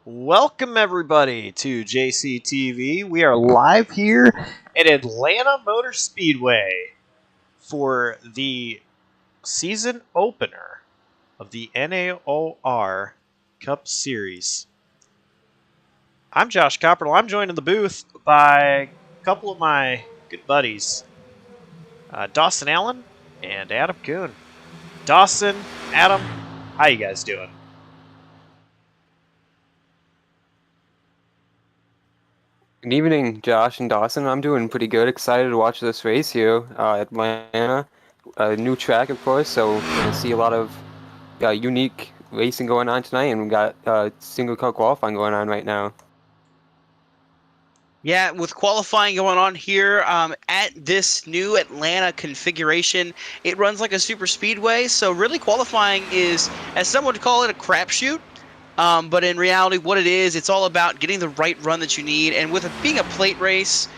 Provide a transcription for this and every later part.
Welcome everybody to JCTV. We are live here at Atlanta Motor Speedway for the season opener of the NAOR Cup Series. I'm Josh Copperl. I'm joined in the booth by a couple of my good buddies, Dawson Allen and Adam Kuhn. Dawson, Adam, how you guys doing? Good evening, Josh and Dawson. I'm doing pretty good. Excited to watch this race here at Atlanta. A new track, of course, so we're going to see a lot of unique racing going on tonight, and we got single car qualifying going on right now. Yeah, with qualifying going on here at this new Atlanta configuration, it runs like a super speedway. So really qualifying is, as someone would call it, a crapshoot. But in reality, what it is, it's all about getting the right run that you need. And with it being a plate race,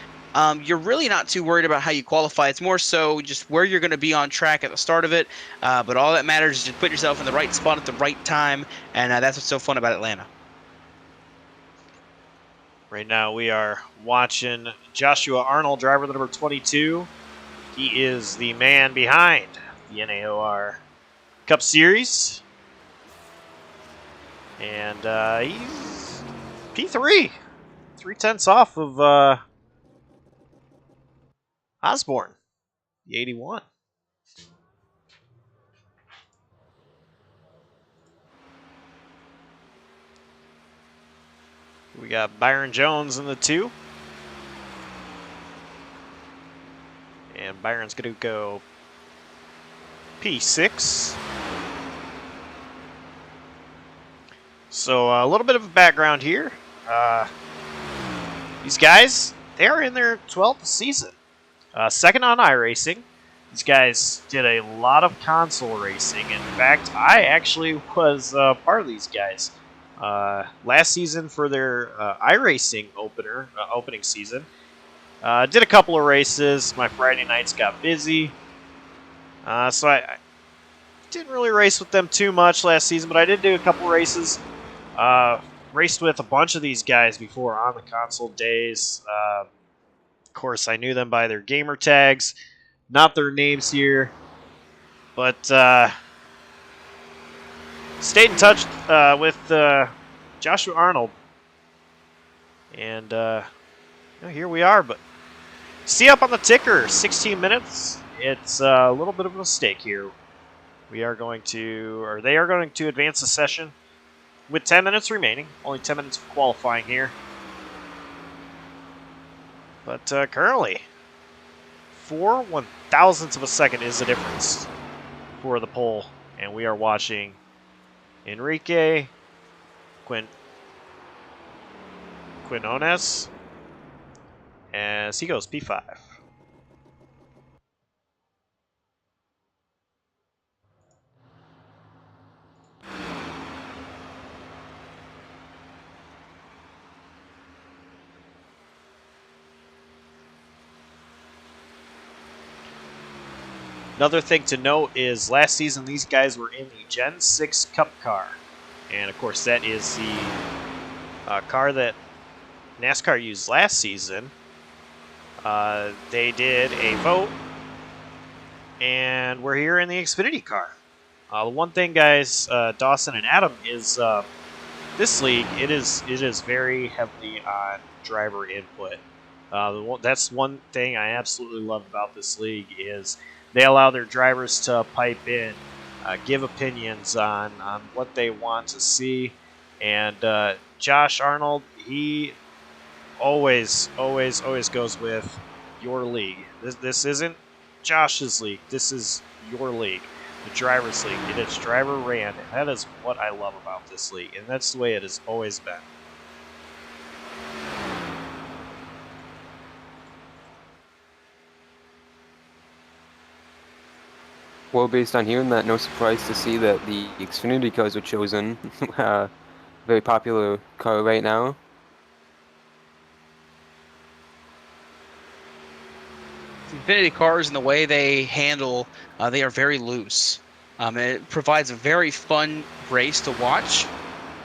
you're really not too worried about how you qualify. It's more so just where you're going to be on track at the start of it. But all that matters is just put yourself in the right spot at the right time. And that's what's so fun about Atlanta. Right now we are watching Joshua Arnold, driver number 22. He is the man behind the NAOR Cup Series. And he's P3. 3/10 off of Osborne, the 81. We got Byron Jones in the 2. And Byron's going to go P6. So a little bit of a background here. These guys, they are in their 12th season. Second on iRacing. These guys did a lot of console racing. In fact, I actually was part of these guys. Last season for their iRacing opening season. Did a couple of races. My Friday nights got busy. So I didn't really race with them too much last season, but I did do a couple races. Raced with a bunch of these guys before on the console days. Of course, I knew them by their gamer tags, not their names here. But stayed in touch with Joshua Arnold. And here we are. But see up on the ticker, 16 minutes. It's a little bit of a mistake here. They are going to advance the session with 10 minutes remaining. Only 10 minutes of qualifying here. But currently, 4/1000ths of a second is the difference for the pole. And we are watching Enrique Quinones as he goes P5. Another thing to note is last season these guys were in the Gen 6 Cup car. And of course that is the car that NASCAR used last season. They did a vote and we're here in the Xfinity car. The one thing, guys, Dawson and Adam, is this league, it is very heavily on driver input. That's one thing I absolutely love about this league is they allow their drivers to pipe in, give opinions on what they want to see. And Josh Arnold, he always goes with your league. This isn't Josh's league. This is your league, the driver's league. It is driver ran, and that is what I love about this league, and that's the way it has always been. Well, based on hearing that, no surprise to see that the Xfinity cars were chosen. Very popular car right now. Xfinity cars and the way they handle, they are very loose. It provides a very fun race to watch.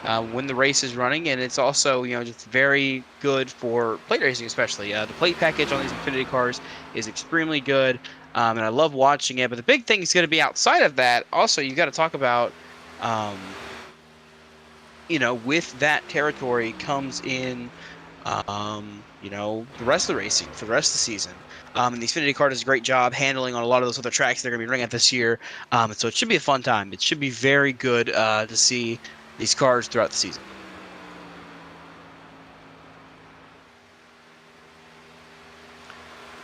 when the race is running, and it's also just very good for plate racing, especially. The plate package on these Infinity cars is extremely good, and I love watching it. But the big thing is going to be outside of that. Also, you got to talk about, with that territory comes in, the rest of the racing for the rest of the season. And the Xfinity car does a great job handling on a lot of those other tracks they're going to be running at this year. So it should be a fun time. It should be very good to see these cars throughout the season.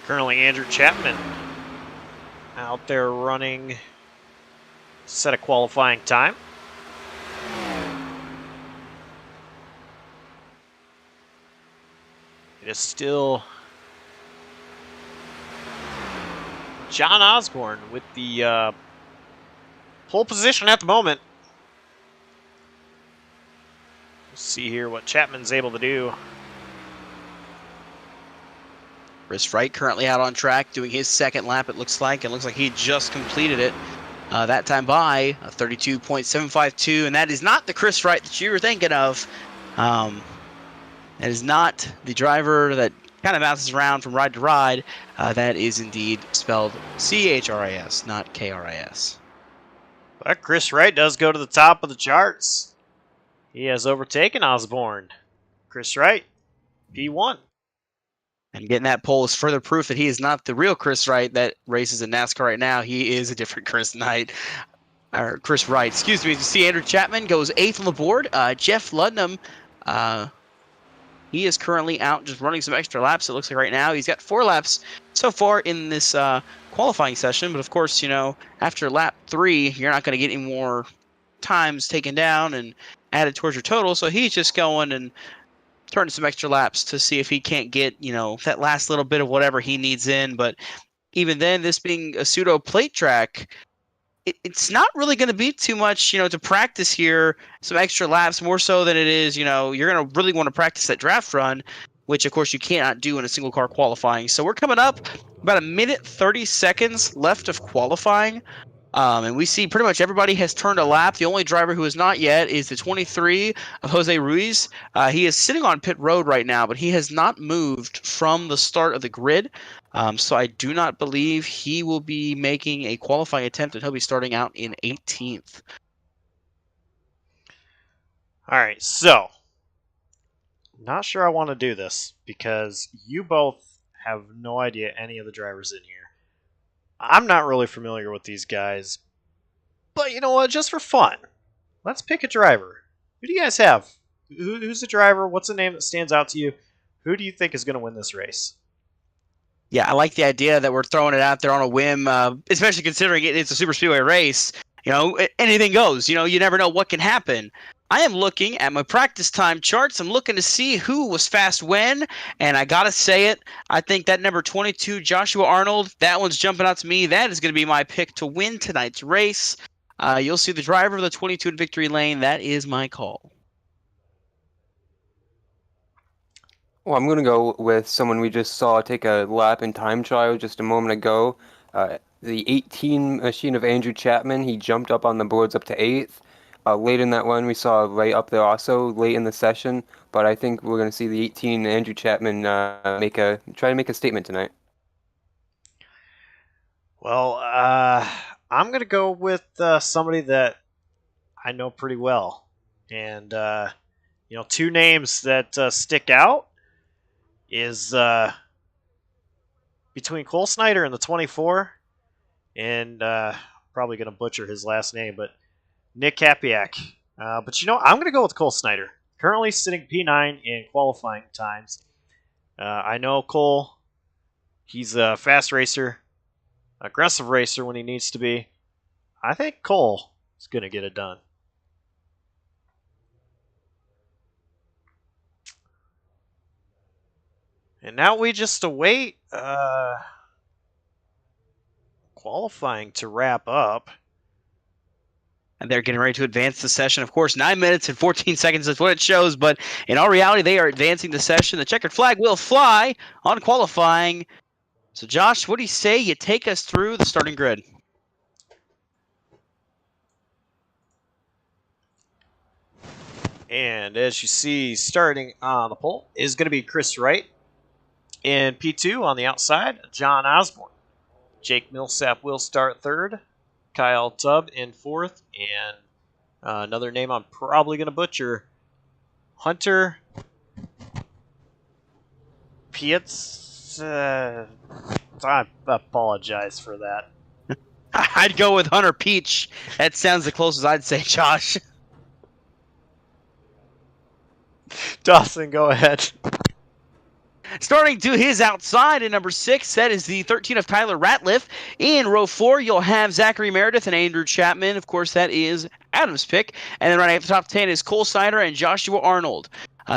Currently, Andrew Chapman out there running set a qualifying time. It is still John Osborne with the pole position at the moment. We'll see here what Chapman's able to do. Chris Wright currently out on track doing his second lap, it looks like. It looks like he just completed it that time by 32.752, and that is not the Chris Wright that you were thinking of. That is not the driver that kind of bounces around from ride to ride. That is indeed spelled CHRIS, not KRIS. But Chris Wright does go to the top of the charts. He has overtaken Osborne. Chris Wright, P1. And getting that pole is further proof that he is not the real Chris Wright that races in NASCAR right now. He is a different Chris Wright. Excuse me. You see Andrew Chapman goes 8th on the board. Jeff Ludnam, he is currently out just running some extra laps. It looks like right now he's got 4 laps so far in this qualifying session. But of course, after lap 3, you're not going to get any more times taken down and added towards your total. So he's just going and turning some extra laps to see if he can't get, that last little bit of whatever he needs in. But even then, this being a pseudo plate track, it's not really going to be too much, to practice here, some extra laps, more so than it is, you're going to really want to practice that draft run, which, of course, you cannot do in a single car qualifying. So we're coming up about 1 minute 30 seconds left of qualifying. And we see pretty much everybody has turned a lap. The only driver who has not yet is the 23 of Jose Ruiz. He is sitting on pit road right now, but he has not moved from the start of the grid. So I do not believe he will be making a qualifying attempt, and he'll be starting out in 18th. All right, so not sure I want to do this because you both have no idea any of the drivers in here. I'm not really familiar with these guys, but you know what? Just for fun, let's pick a driver. Who do you guys have? Who's the driver? What's the name that stands out to you? Who do you think is going to win this race? Yeah, I like the idea that we're throwing it out there on a whim, especially considering it's a super speedway race. Anything goes. You never know what can happen. I am looking at my practice time charts. I'm looking to see who was fast when, and I gotta say it. I think that number 22, Joshua Arnold, that one's jumping out to me. That is going to be my pick to win tonight's race. You'll see the driver of the 22 in victory lane. That is my call. Well, I'm going to go with someone we just saw take a lap in time trial just a moment ago. The 18 machine of Andrew Chapman, he jumped up on the boards up to 8th. Late in that one, we saw right up there also late in the session, but I think we're going to see the 18 Andrew Chapman try to make a statement tonight. Well, I'm going to go with somebody that I know pretty well. And, 2 names that stick out is between Cole Snyder and the 24, and probably going to butcher his last name, but Nick Kapiak. But I'm going to go with Cole Snyder. Currently sitting P9 in qualifying times. I know Cole, he's a fast racer, aggressive racer when he needs to be. I think Cole is going to get it done. And now we just await qualifying to wrap up. And they're getting ready to advance the session. Of course, 9 minutes and 14 seconds is what it shows, but in all reality, they are advancing the session. The checkered flag will fly on qualifying. So, Josh, what do you say you take us through the starting grid? And as you see, starting on the pole is going to be Chris Wright. In P2 on the outside, John Osborne. Jake Millsap will start third. Kyle Tubb in fourth. And another name I'm probably going to butcher, Hunter Pietz. I apologize for that. I'd go with Hunter Peach. That sounds the closest I'd say, Josh. Dawson, go ahead. Starting to his outside in number 6, that is the 13 of Tyler Ratliff. In row 4, you'll have Zachary Meredith and Andrew Chapman. Of course, that is Adam's pick. And then right at the top 10 is Cole Sider and Joshua Arnold.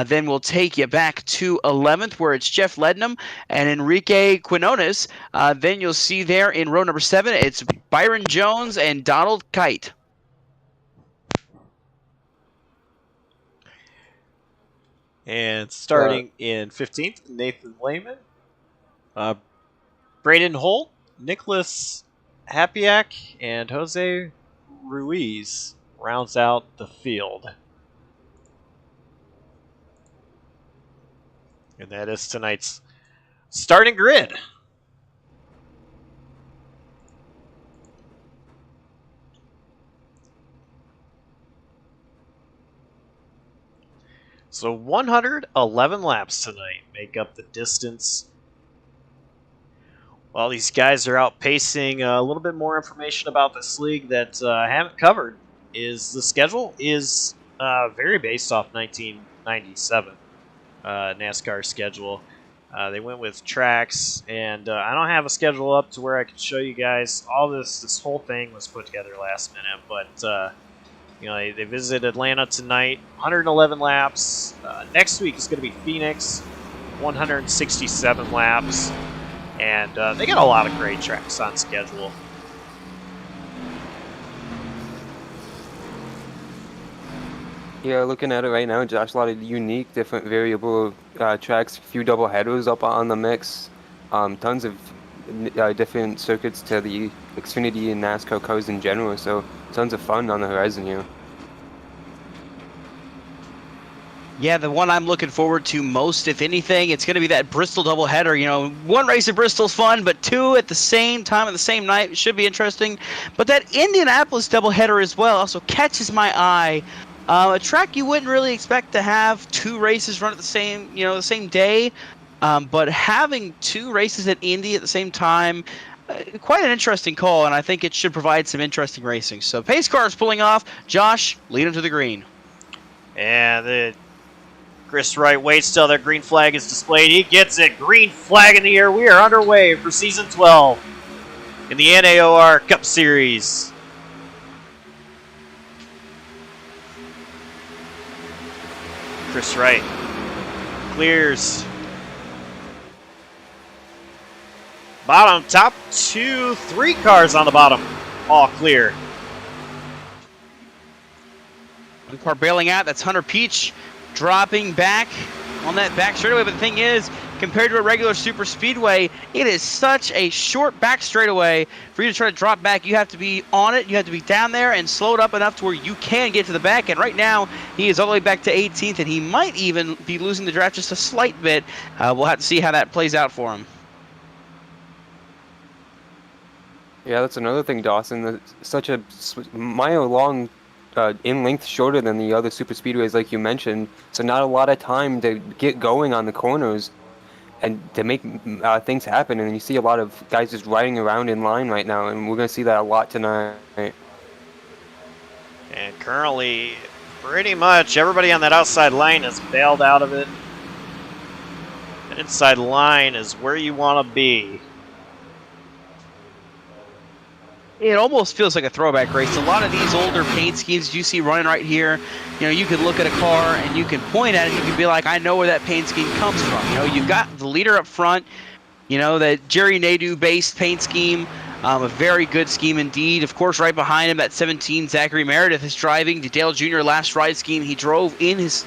Then we'll take you back to 11th, where it's Jeff Lednam and Enrique Quinones. Then you'll see there in row number 7, it's Byron Jones and Donald Kite. And starting in 15th, Nathan Lehman, Braden Holt, Nicholas Hapiak, and Jose Ruiz rounds out the field. And that is tonight's starting grid. So 111 laps tonight make up the distance. While these guys are outpacing, a little bit more information about this league that I haven't covered is the schedule is very based off 1997 NASCAR schedule. They went with tracks, and I don't have a schedule up to where I can show you guys all this. This whole thing was put together last minute, but you know, they visit Atlanta tonight, 111 laps. Next week is going to be Phoenix, 167 laps. And they got a lot of great tracks on schedule. Yeah, looking at it right now, Josh, a lot of unique, different variable tracks, a few double headers up on the mix, tons of different circuits to the Xfinity and NASCAR cars in general, so tons of fun on the horizon here. Yeah, the one I'm looking forward to most, if anything, it's going to be that Bristol doubleheader. You know, one race at Bristol's fun, but two at the same time, at the same night, should be interesting. But that Indianapolis doubleheader as well also catches my eye. A track you wouldn't really expect to have two races run at the same, the same day. But having two races at Indy at the same time, quite an interesting call, and I think it should provide some interesting racing. So pace car is pulling off. Josh, lead him to the green. And the Chris Wright waits till their green flag is displayed. He gets it. Green flag in the air. We are underway for Season 12 in the NAOR Cup Series. Chris Wright clears. Bottom, top 2, 3 cars on the bottom. All clear. One car bailing out. That's Hunter Peach. Dropping back on that back straightaway, but the thing is, compared to a regular super speedway, it is such a short back straightaway. For you to try to drop back, you have to be on it, you have to be down there and slow it up enough to where you can get to the back. And right now, he is all the way back to 18th, and he might even be losing the draft just a slight bit. We'll have to see how that plays out for him. Yeah, that's another thing, Dawson. Such a mile-long in length shorter than the other super speedways, like you mentioned, so not a lot of time to get going on the corners and to make things happen. And you see a lot of guys just riding around in line right now, and we're going to see that a lot tonight. And currently, pretty much everybody on that outside line has bailed out of it. That inside line is where you want to be. It almost feels like a throwback race. A lot of these older paint schemes you see running right here, you could look at a car and you can point at it. You can be like, I know where that paint scheme comes from. You've got the leader up front, that Jerry Nadeau-based paint scheme, a very good scheme indeed. Of course, right behind him, that 17 Zachary Meredith is driving the Dale Jr. last ride scheme. He drove in his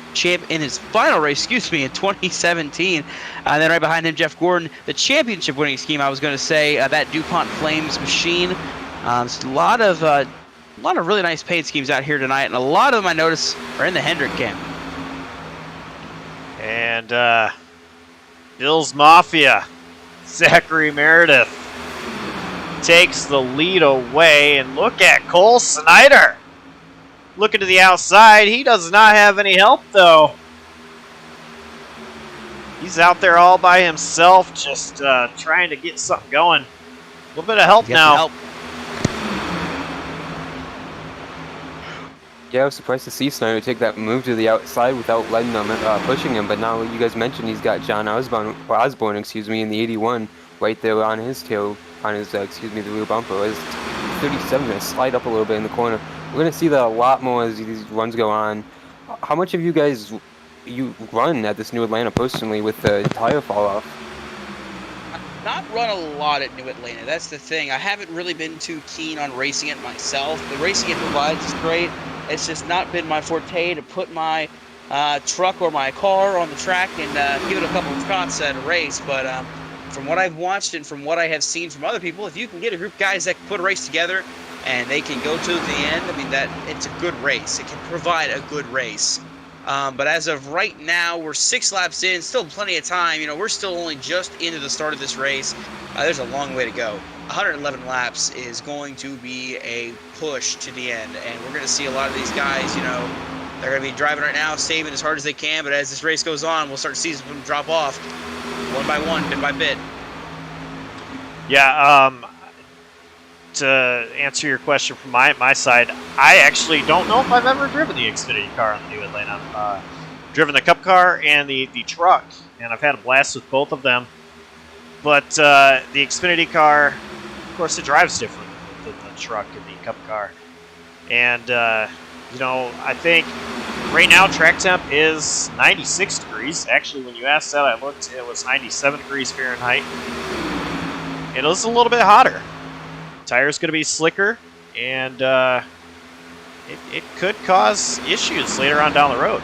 final race, in 2017. And then right behind him, Jeff Gordon, the championship winning scheme. I was going to say that DuPont Flames machine. So a lot of really nice paint schemes out here tonight, and a lot of them I notice are in the Hendrick camp. And Bill's Mafia, Zachary Meredith, takes the lead away. And look at Cole Snyder. Looking to the outside. He does not have any help, though. He's out there all by himself, just trying to get something going. A little bit of help now. Yeah, I was surprised to see Snyder take that move to the outside without letting them pushing him. But now you guys mentioned he's got John Osborne, in the 81 right there on his tail, on his the rear bumper. His 37 gonna slide up a little bit in the corner. We're gonna see that a lot more as these runs go on. How much of you guys run at this New Atlanta personally with the tire fall off? Not run a lot at New Atlanta. That's the thing. I haven't really been too keen on racing it myself. The racing it provides is great. It's just not been my forte to put my truck or my car on the track and give it a couple of shots at a race. But from what I've watched and from what I have seen from other people, if you can get a group of guys that can put a race together and they can go to the end, I mean, that it's a good race. It can provide a good race. But as of right now, we're 6 laps in, still plenty of time. You know, we're still only just into the start of this race. There's a long way to go. 111 laps is going to be a push to the end, and we're going to see a lot of these guys, you know, they're going to be driving right now, saving as hard as they can, but as this race goes on, we'll start to see them drop off one by one, bit by bit. Yeah, to answer your question from my side, I actually don't know if I've ever driven the Xfinity car on the New Atlanta. Driven the Cup car and the truck, and I've had a blast with both of them. But the Xfinity car, of course, it drives different than the truck and the Cup car. And, you know, I think right now track temp is 96 degrees. Actually, when you asked that, I looked, it was 97 degrees Fahrenheit. It was a little bit hotter. Tire's going to be slicker, and it could cause issues later on down the road.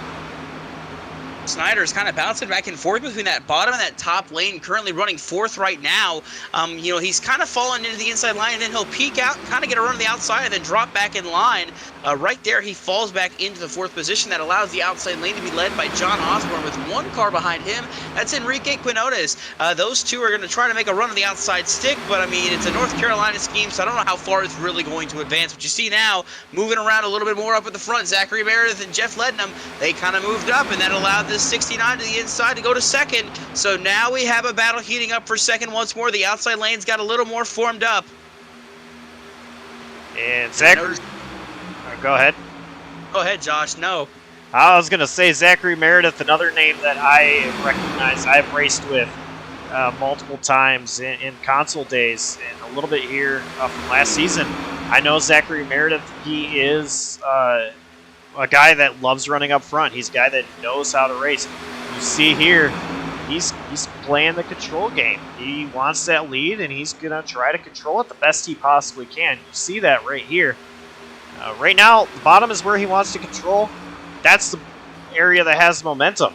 Snyder's kind of bouncing back and forth between that bottom and that top lane, currently running 4th right now. You know, he's kind of fallen into the inside line, and then he'll peek out and kind of get a run on the outside and then drop back in line. Right there, he falls back into the 4th position. That allows the outside lane to be led by John Osborne with 1 car behind him. That's Enrique Quinones. Those two are going to try to make a run on the outside stick, but I mean, it's a North Carolina scheme, so I don't know how far it's really going to advance. But you see now, moving around a little bit more up at the front, Zachary Meredith and Jeff Lednam, they kind of moved up, and that allowed this 69 to the inside to go to 2nd. So now we have a battle heating up for 2nd once more. The outside lane's got a little more formed up. And Zachary... Go ahead. Go ahead, Josh. No. I was going to say Zachary Meredith, another name that I recognize. I've raced with multiple times in console days and a little bit here from last season. I know Zachary Meredith. He is a guy that loves running up front. He's a guy that knows how to race. You see here, he's playing the control game. He wants that lead, and he's going to try to control it the best he possibly can. You see that right here. Right now, the bottom is where he wants to control. That's the area that has momentum.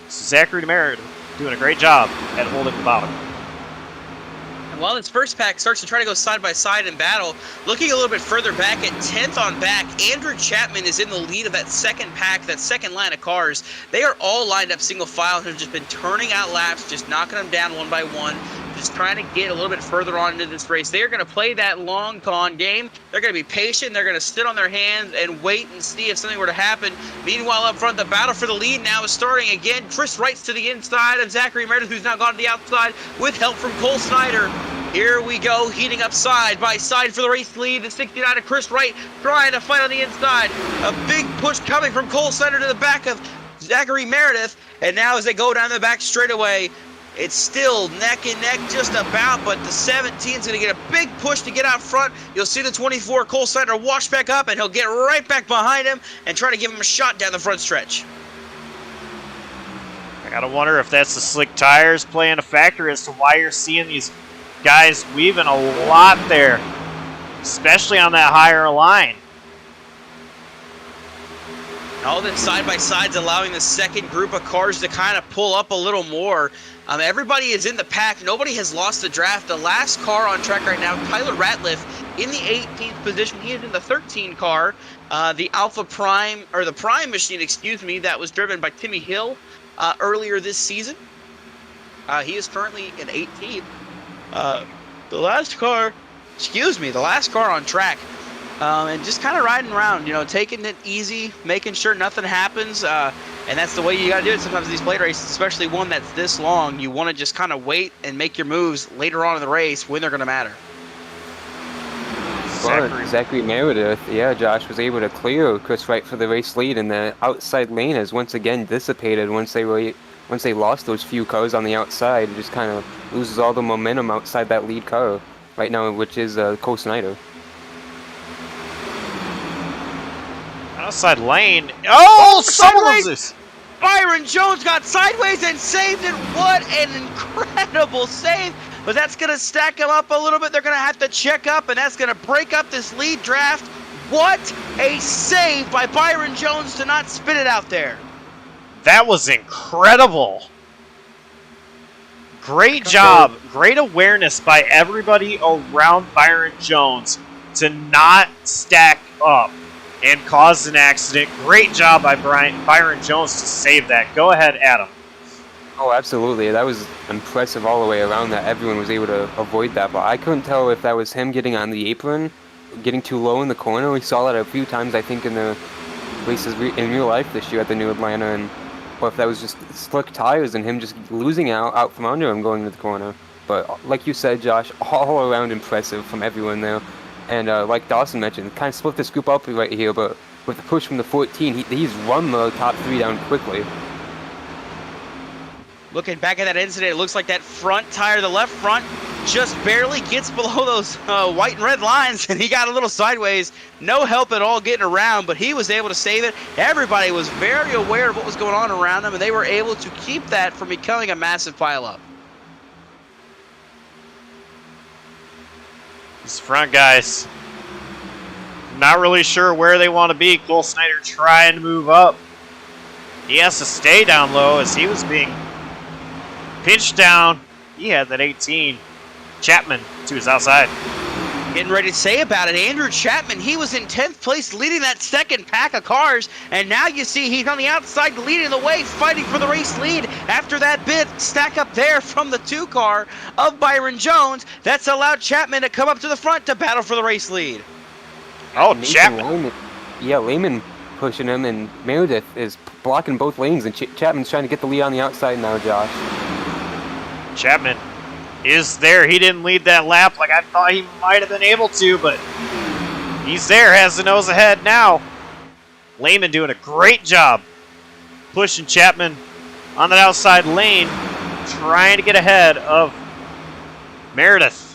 So Zachary Meredith doing a great job at holding the bottom. While this first pack starts to try to go side by side in battle, looking a little bit further back at 10th on back, Andrew Chapman is in the lead of that second pack, that second line of cars. They are all lined up single file and have just been turning out laps, just knocking them down one by one, just trying to get a little bit further on into this race. They are going to play that long con game. They're going to be patient. They're going to sit on their hands and wait and see if something were to happen. Meanwhile, up front, the battle for the lead now is starting again. Chris Wright's to the inside of Zachary Meredith, who's now gone to the outside with help from Cole Snyder. Here we go, heating up side by side for the race lead. The 69 of Chris Wright trying to fight on the inside. A big push coming from Cole Snyder to the back of Zachary Meredith. And now as they go down the back straightaway, it's still neck and neck just about, but the 17 is going to get a big push to get out front. You'll see the 24, Cole Snyder, wash back up, and he'll get right back behind him and try to give him a shot down the front stretch. I got to wonder if that's the slick tires playing a factor as to why you're seeing these guys weaving a lot there, especially on that higher line. All them side-by-sides allowing the second group of cars to kind of pull up a little more. Everybody is in the pack. Nobody has lost the draft. The last car on track right now, Tyler Ratliff, in the 18th position. He is in the 13 car. The Alpha Prime, or the Prime machine, excuse me, that was driven by Timmy Hill. earlier this season. He is currently in 18th. The last car on track. And just kind of riding around, taking it easy, making sure nothing happens. And that's the way you got to do it sometimes in these plate races, especially one that's this long. You want to just kind of wait and make your moves later on in the race when they're going to matter. Zachary Meredith, yeah, Josh was able to clear Chris Wright for the race lead, and the outside lane has once again dissipated once they lost those few cars on the outside. It just kind of loses all the momentum outside that lead car right now, which is Cole Snyder. Outside lane. Oh, someone was this. Byron Jones got sideways and saved it. What an incredible save. But that's going to stack them up a little bit. They're going to have to check up, and that's going to break up this lead draft. What a save by Byron Jones to not spin it out there. That was incredible. Great job. Great awareness by everybody around Byron Jones to not stack up and cause an accident. Great job by Byron Jones to save that. Go ahead, Adam. Oh, absolutely. That was impressive all the way around that everyone was able to avoid that. But I couldn't tell if that was him getting on the apron, getting too low in the corner. We saw that a few times, I think, in the races in real life this year at the New Atlanta, or if that was just slick tires and him just losing out from under him going to the corner. But like you said, Josh, all around impressive from everyone there. And like Dawson mentioned, kind of split this group up right here, but with the push from the 14, he's run the top 3 down quickly. Looking back at that incident, it looks like that front tire, the left front, just barely gets below those white and red lines, and he got a little sideways. No help at all getting around, but he was able to save it. Everybody was very aware of what was going on around them, and they were able to keep that from becoming a massive pileup. These front guys, not really sure where they want to be. Cole Snyder trying to move up. He has to stay down low as he was being pinched down. He had that 18. Chapman to his outside. Getting ready to say about it, Andrew Chapman, he was in 10th place leading that second pack of cars, and now you see he's on the outside leading the way, fighting for the race lead. After that bit stack up there from the 2 car of Byron Jones, that's allowed Chapman to come up to the front to battle for the race lead. Oh, Chapman. Lehman pushing him, and Meredith is blocking both lanes, and Chapman's trying to get the lead on the outside now, Josh. Chapman is there. He didn't lead that lap like I thought he might have been able to, but he's there, has the nose ahead now. Lehman doing a great job pushing Chapman on that outside lane, trying to get ahead of Meredith.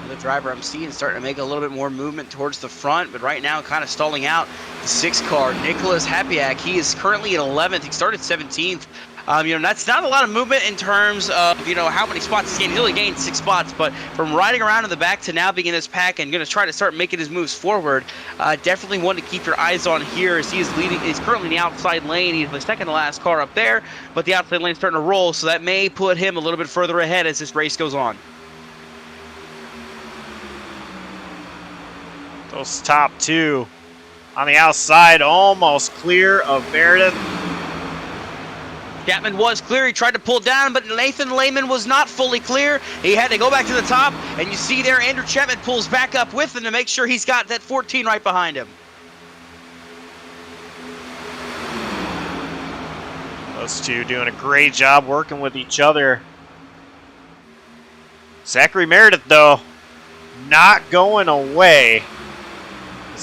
The driver I'm seeing starting to make a little bit more movement towards the front, but right now kind of stalling out. The 6 car, Nicholas Hapiak, he is currently in 11th. He started 17th. That's not a lot of movement in terms of, how many spots he's gained. He only gained 6 spots, but from riding around in the back to now being in this pack and going to try to start making his moves forward, definitely one to keep your eyes on here as he is leading. He's currently in the outside lane. He's the second to last car up there, but the outside lane is starting to roll, so that may put him a little bit further ahead as this race goes on. Those top 2 on the outside, almost clear of Meredith. Chapman was clear. He tried to pull down, but Nathan Lehman was not fully clear. He had to go back to the top, and you see there Andrew Chapman pulls back up with him to make sure he's got that 14 right behind him. Those 2 doing a great job working with each other. Zachary Meredith, though, not going away.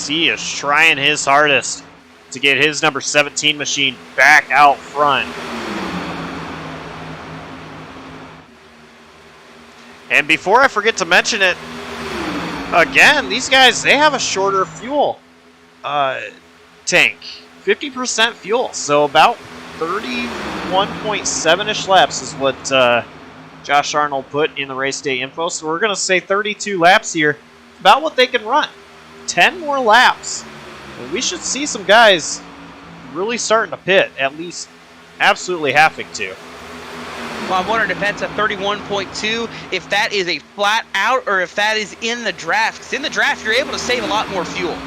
He is trying his hardest to get his number 17 machine back out front. And before I forget to mention it, again, these guys, they have a shorter fuel tank. 50% fuel, so about 31.7-ish laps is what Josh Arnold put in the race day info. So we're going to say 32 laps here, about what they can run. 10 more laps. And we should see some guys really starting to pit, at least absolutely having to. I'm wondering if that's a 31.2, if that is a flat out, or if that is in the draft. Because in the draft, you're able to save a lot more fuel.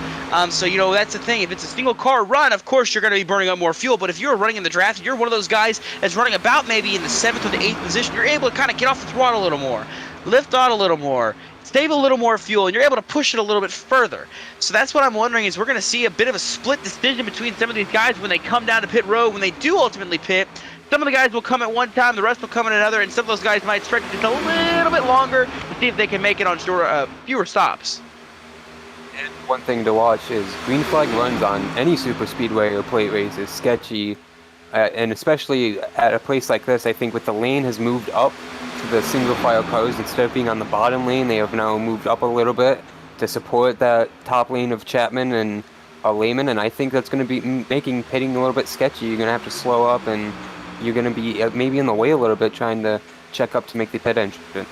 So, you know, that's the thing. If it's a single car run, of course, you're going to be burning up more fuel. But if you're running in the draft, you're one of those guys that's running about maybe in the 7th or the 8th position, you're able to kind of get off the throttle a little more, lift on a little more, save a little more fuel, and you're able to push it a little bit further. So that's what I'm wondering, is we're going to see a bit of a split decision between some of these guys when they come down to pit road. When they do ultimately pit, some of the guys will come at one time, the rest will come at another, and some of those guys might stretch it just a little bit longer to see if they can make it on fewer stops. And one thing to watch is green flag runs on any super speedway or plate race is sketchy, and especially at a place like this. I think with the lane has moved up to the single file cars, instead of being on the bottom lane, they have now moved up a little bit to support that top lane of Chapman and Lehman, and I think that's going to be making pitting a little bit sketchy. You're going to have to slow up, and you're going to be maybe in the way a little bit trying to check up to make the pit entrance.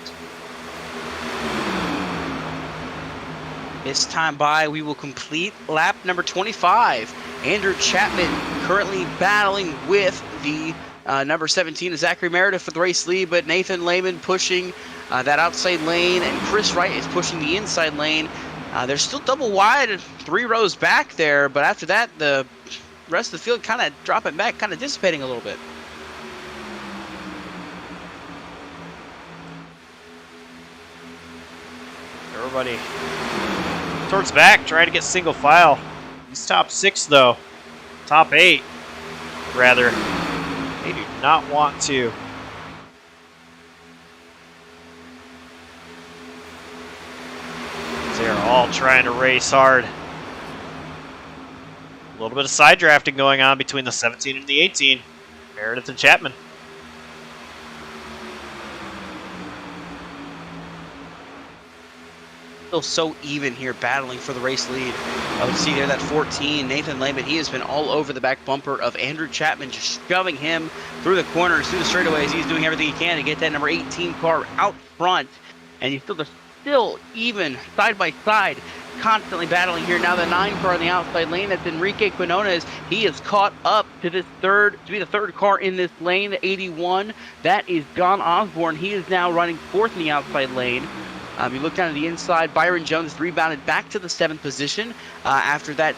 This time by, we will complete lap number 25. Andrew Chapman currently battling with the number 17 Zachary Meredith for the race lead, but Nathan Lehman pushing that outside lane, and Chris Wright is pushing the inside lane. They're still double wide, 3 rows back there, but after that, the rest of the field kind of dropping back, kind of dissipating a little bit. Everybody towards back, trying to get single file. These top 6, though, top 8, rather, they do not want to. They're all trying to race hard. A little bit of side drafting going on between the 17 and the 18. Meredith and Chapman. So even here, battling for the race lead. I would see there that 14, Nathan Lehman, he has been all over the back bumper of Andrew Chapman, just shoving him through the corners, through the straightaways. He's doing everything he can to get that number 18 car out front, and you feel they're still even side by side, constantly battling here. Now the 9 car on the outside lane, that's Enrique Quinones. He is caught up to this to be the 3rd car in this lane, the 81. That is John Osborne. He is now running 4th in the outside lane. You look down to the inside, Byron Jones rebounded back to the 7th position after that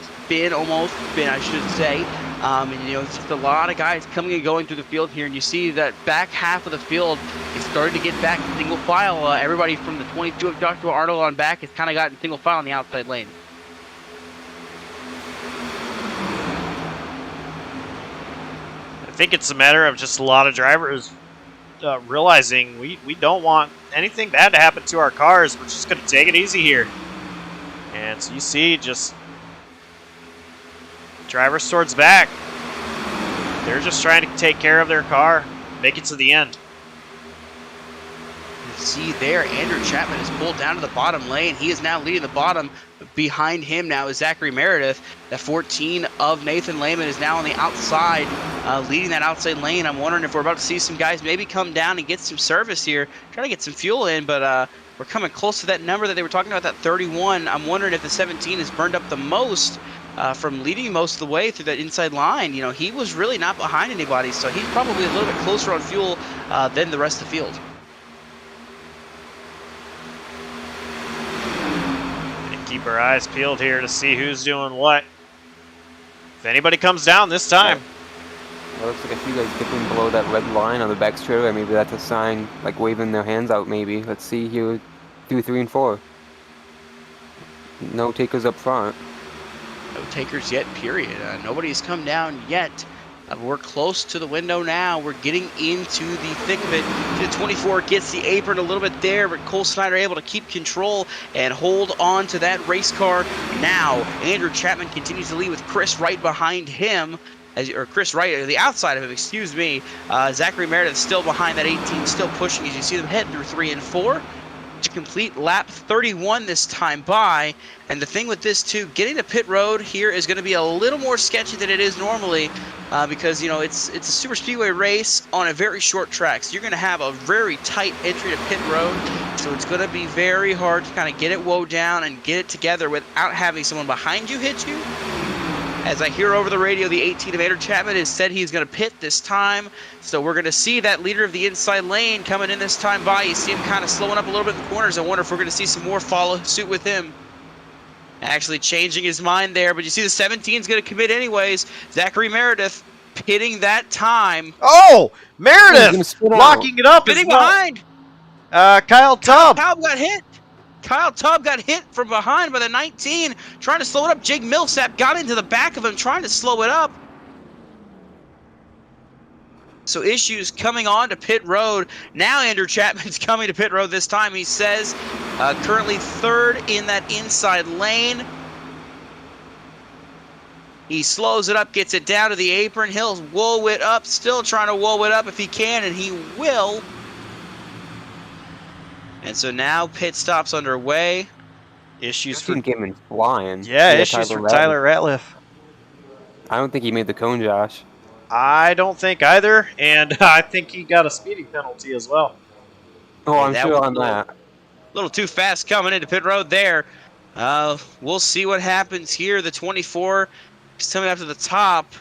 almost spin, I should say. And, you know, it's just a lot of guys coming and going through the field here, and you see that back half of the field is starting to get back to single file. Everybody from the 22 of Joshua Arnold on back has kind of gotten single file on the outside lane. I think it's a matter of just a lot of drivers realizing we don't want anything bad to happen to our cars. We're just going to take it easy here. And so you see just drivers towards back. They're just trying to take care of their car, make it to the end. You see there, Andrew Chapman is pulled down to the bottom lane. He is now leading the bottom. Behind him now is Zachary Meredith. The 14 of Nathan Lehman is now on the outside, leading that outside lane. I'm wondering if we're about to see some guys maybe come down and get some service here, trying to get some fuel in, but we're coming close to that number that they were talking about, that 31. I'm wondering if the 17 has burned up the most from leading most of the way through that inside line. You know, he was really not behind anybody, so he's probably a little bit closer on fuel than the rest of the field. Keep our eyes peeled here to see who's doing what. If anybody comes down this time. It looks like a few guys dipping below that red line on the back straightaway. Maybe that's a sign, like waving their hands out maybe. Let's see here, 2, 3, and 4. No takers up front. No takers yet, period. Nobody's come down yet. We're close to the window now. We're getting into the thick of it. The 24 gets the apron a little bit there, but Cole Snyder able to keep control and hold on to that race car. Now, Andrew Chapman continues to lead with Chris Wright behind him. Chris Wright, the outside of him, excuse me. Zachary Meredith still behind that 18, still pushing as you see them head through 3 and 4. To complete lap 31 this time by. And the thing with this too, getting to pit road here is going to be a little more sketchy than it is normally because, you know, it's a super speedway race on a very short track, so you're going to have a very tight entry to pit road, so it's going to be very hard to kind of get it woe down and get it together without having someone behind you hit you. As I hear over the radio, the 18 of Andrew Chapman has said he's going to pit this time. So we're going to see that leader of the inside lane coming in this time by. You see him kind of slowing up a little bit in the corners. I wonder if we're going to see some more follow suit with him. Actually changing his mind there, but you see the 17 is going to commit anyways. Zachary Meredith pitting that time. Oh, Meredith locking it up. Pitting behind. Kyle Tubb. Kyle got hit. Kyle Tubb got hit from behind by the 19, trying to slow it up. Jake Millsap got into the back of him, trying to slow it up. So issues coming on to pit road. Now Andrew Chapman's coming to pit road this time. He says currently third in that inside lane. He slows it up, gets it down to the apron. He'll wool it up, still trying to wool it up if he can, and he will. And so now pit stops underway. Issues for Gaiman flying. Yeah, issues for Tyler Ratliff. I don't think he made the cone, Josh. I don't think either, and I think he got a speeding penalty as well. Oh, I'm sure on that. A little too fast coming into pit road there. We'll see what happens here. The 24 is coming up to the top.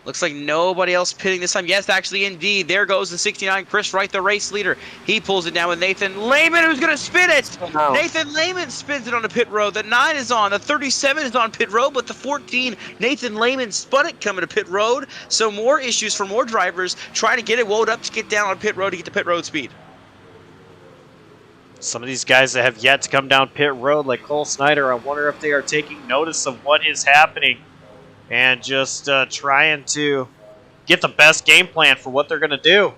Looks like nobody else pitting this time. Yes, actually, indeed. There goes the 69, Chris Wright, the race leader. He pulls it down with Nathan Lehman, who's going to spin it. Oh, no. Nathan Lehman spins it on the pit road. The 9 is on. The 37 is on pit road, but the 14, Nathan Lehman spun it coming to pit road. So more issues for more drivers trying to get it wound up to get down on pit road to get to pit road speed. Some of these guys that have yet to come down pit road, like Cole Snyder, I wonder if they are taking notice of what is happening and just trying to get the best game plan for what they're going to do.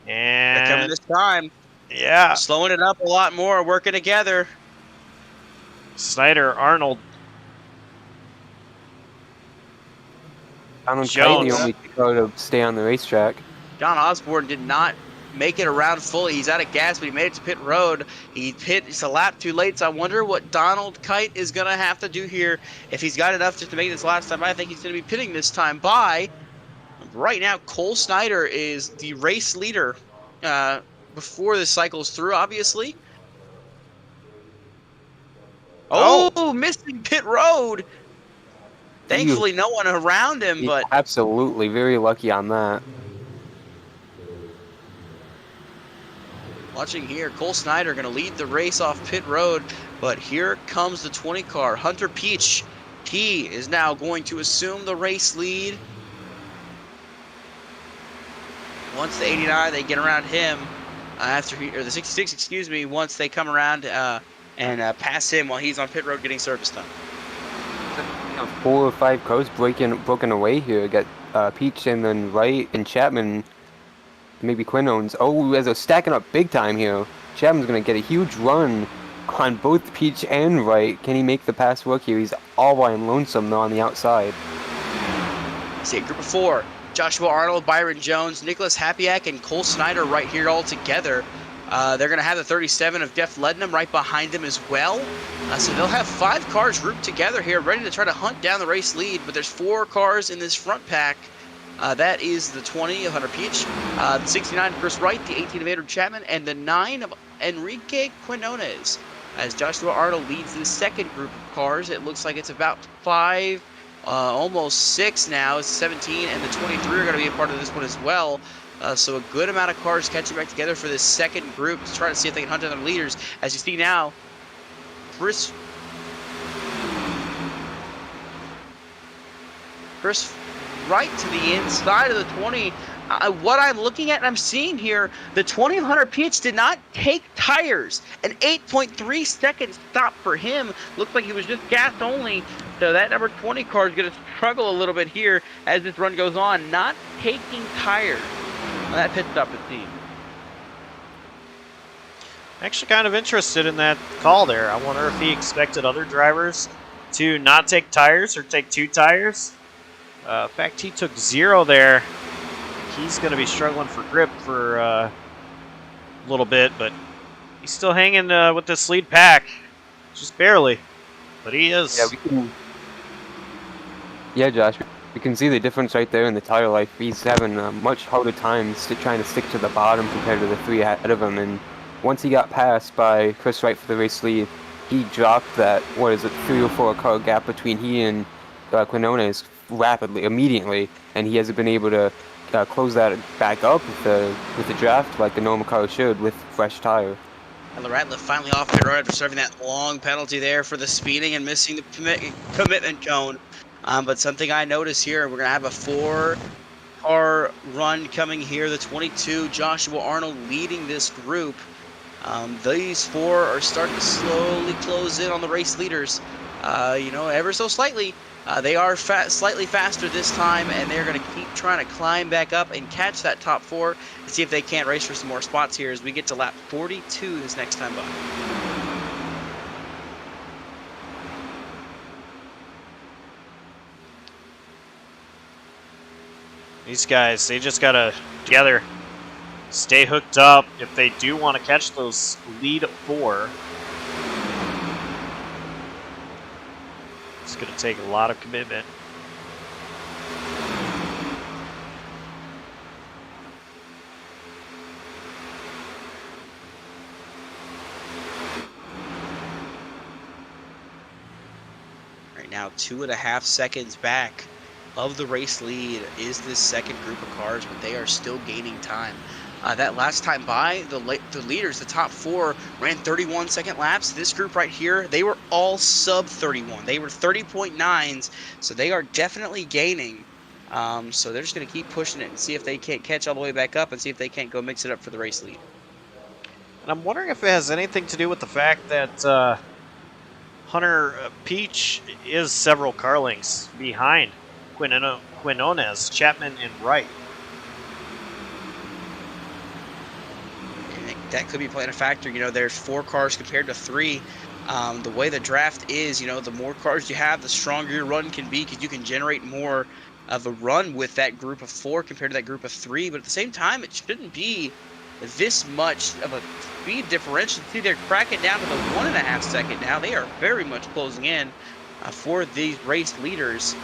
And They're coming this time. Yeah. Slowing it up a lot more, working together. Snyder, Arnold, Donald Jones. Kite, the only Dakota to stay on the racetrack. John Osborne did not make it around fully. He's out of gas, but he made it to pit road. He pit, it's a lap too late, so I wonder what Donald Kite is going to have to do here. If he's got enough just to make this last time, I think he's going to be pitting this time by. Right now, Cole Snyder is the race leader before the cycle's through, obviously. Oh, missing pit road. Thankfully, no one around him, but Absolutely, very lucky on that. watching here, Cole Snyder going to lead the race off pit road, but here comes the 20 car. Hunter Peach, he is now going to assume the race lead. Once the 89, they get around him after he, or the 66, excuse me, once they come around and pass him while he's on pit road getting service time. 4 or 5 cars broken away here. Got Peach and then Wright and Chapman. Maybe Quinn owns. Oh, as they're stacking up big time here. Chapman's going to get a huge run on both Peach and Wright. Can he make the pass work here? He's all by and lonesome though on the outside. See a group of 4. Joshua Arnold, Byron Jones, Nicholas Hapiak, and Cole Snyder right here all together. They're going to have the 37 of Jeff Lednam right behind them as well. So they'll have 5 cars grouped together here, ready to try to hunt down the race lead. But there's 4 cars in this front pack. That is the 20 of Hunter Peach, the 69 of Chris Wright, the 18 of Andrew Chapman, and the 9 of Enrique Quinones. As Joshua Arnold leads the second group of cars, it looks like it's about 5, almost 6 now. It's 17, and the 23 are going to be a part of this one as well. So a good amount of cars catching back together for this second group to try to see if they can hunt down their leaders. As you see now, Chris right to the inside of the 20. What I'm looking at and I'm seeing here, the 20 of Hunter Peach did not take tires. An 8.3 second stop for him. Looks like he was just gas only. So that number 20 car is going to struggle a little bit here as this run goes on. Not taking tires. That pit stop it seems. Actually kind of interested in that call there. I wonder if he expected other drivers to not take tires or take 2 tires. In fact, he took 0 there. He's going to be struggling for grip for a little bit, but he's still hanging with this lead pack. Just barely, but he is. Yeah, Josh, we can see the difference right there in the tire life. He's having a much harder time trying to stick to the bottom compared to the 3 ahead of him. And once he got passed by Chris Wright for the race lead, he dropped that, 3 or 4 car gap between he and Quinones rapidly, immediately, and he hasn't been able to close that back up with the draft like the normal car should with fresh tire. And Ratliff finally off pit road after serving that long penalty there for the speeding and missing the commitment cone. But something I notice here, we're going to have a 4-car run coming here. The 22, Joshua Arnold leading this group. These 4 are starting to slowly close in on the race leaders, ever so slightly. They are slightly faster this time, and they're going to keep trying to climb back up and catch that top 4 and see if they can't race for some more spots here as we get to lap 42 this next time by. These guys, they just got to together stay hooked up if they do want to catch those lead 4. It's going to take a lot of commitment. Right now, 2.5 seconds back of the race lead is this second group of cars, but they are still gaining time. That last time by, the leaders, the top 4, ran 31-second laps. This group right here, they were all sub 31. They were 30.9s, so they are definitely gaining. So they're just going to keep pushing it and see if they can't catch all the way back up and see if they can't go mix it up for the race lead. And I'm wondering if it has anything to do with the fact that Hunter Peach is several car lengths behind Quinones, Chapman, and Wright. That could be playing a factor. There's 4 cars compared to 3. The way the draft is, the more cars you have, the stronger your run can be because you can generate more of a run with that group of 4 compared to that group of 3. But at the same time, it shouldn't be this much of a speed differential. See, they're cracking down to the 1.5 second now. They are very much closing in for these race leaders.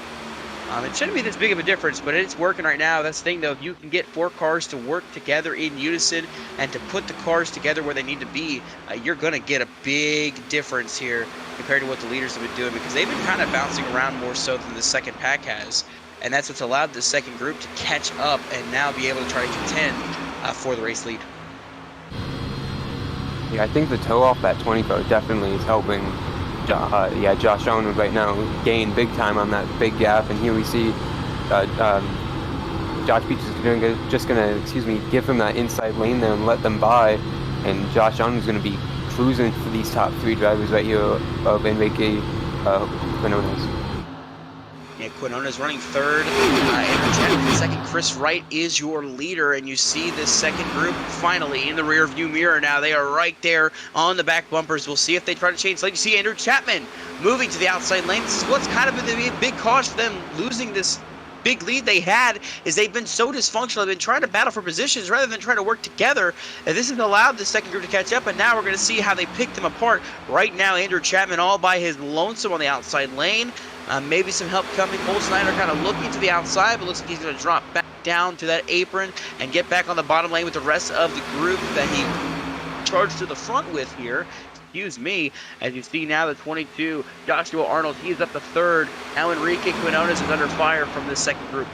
It shouldn't be this big of a difference, but it's working right now. That's the thing, though. If you can get 4 cars to work together in unison and to put the cars together where they need to be, you're going to get a big difference here compared to what the leaders have been doing because they've been kind of bouncing around more so than the second pack has. And that's what's allowed the second group to catch up and now be able to try to contend for the race lead. Yeah, I think the toe off that 20 car definitely is helping. Josh Arnold right now gained big time on that big gap, and here we see Josh Beach is just gonna give him that inside lane there and let them by, and Josh Arnold is gonna be cruising for these top 3 drivers right here of Enrique Quinones. Yeah, Quinones running 3rd, Andrew Chapman second. Chris Wright is your leader, and you see this second group finally in the rear view mirror now. They are right there on the back bumpers. We'll see if they try to change lane. You see Andrew Chapman moving to the outside lane. This is what's kind of been a big cause for them losing this big lead they had, is they've been so dysfunctional. They've been trying to battle for positions rather than trying to work together. And this has allowed the second group to catch up, and now we're going to see how they pick them apart. Right now, Andrew Chapman all by his lonesome on the outside lane. Maybe some help coming. Cole Snyder kind of looking to the outside, but looks like he's going to drop back down to that apron and get back on the bottom lane with the rest of the group that he charged to the front with here. Excuse me. As you see now, the 22, Joshua Arnold, he's up to 3rd. Now Enrique Quinones is under fire from this second group.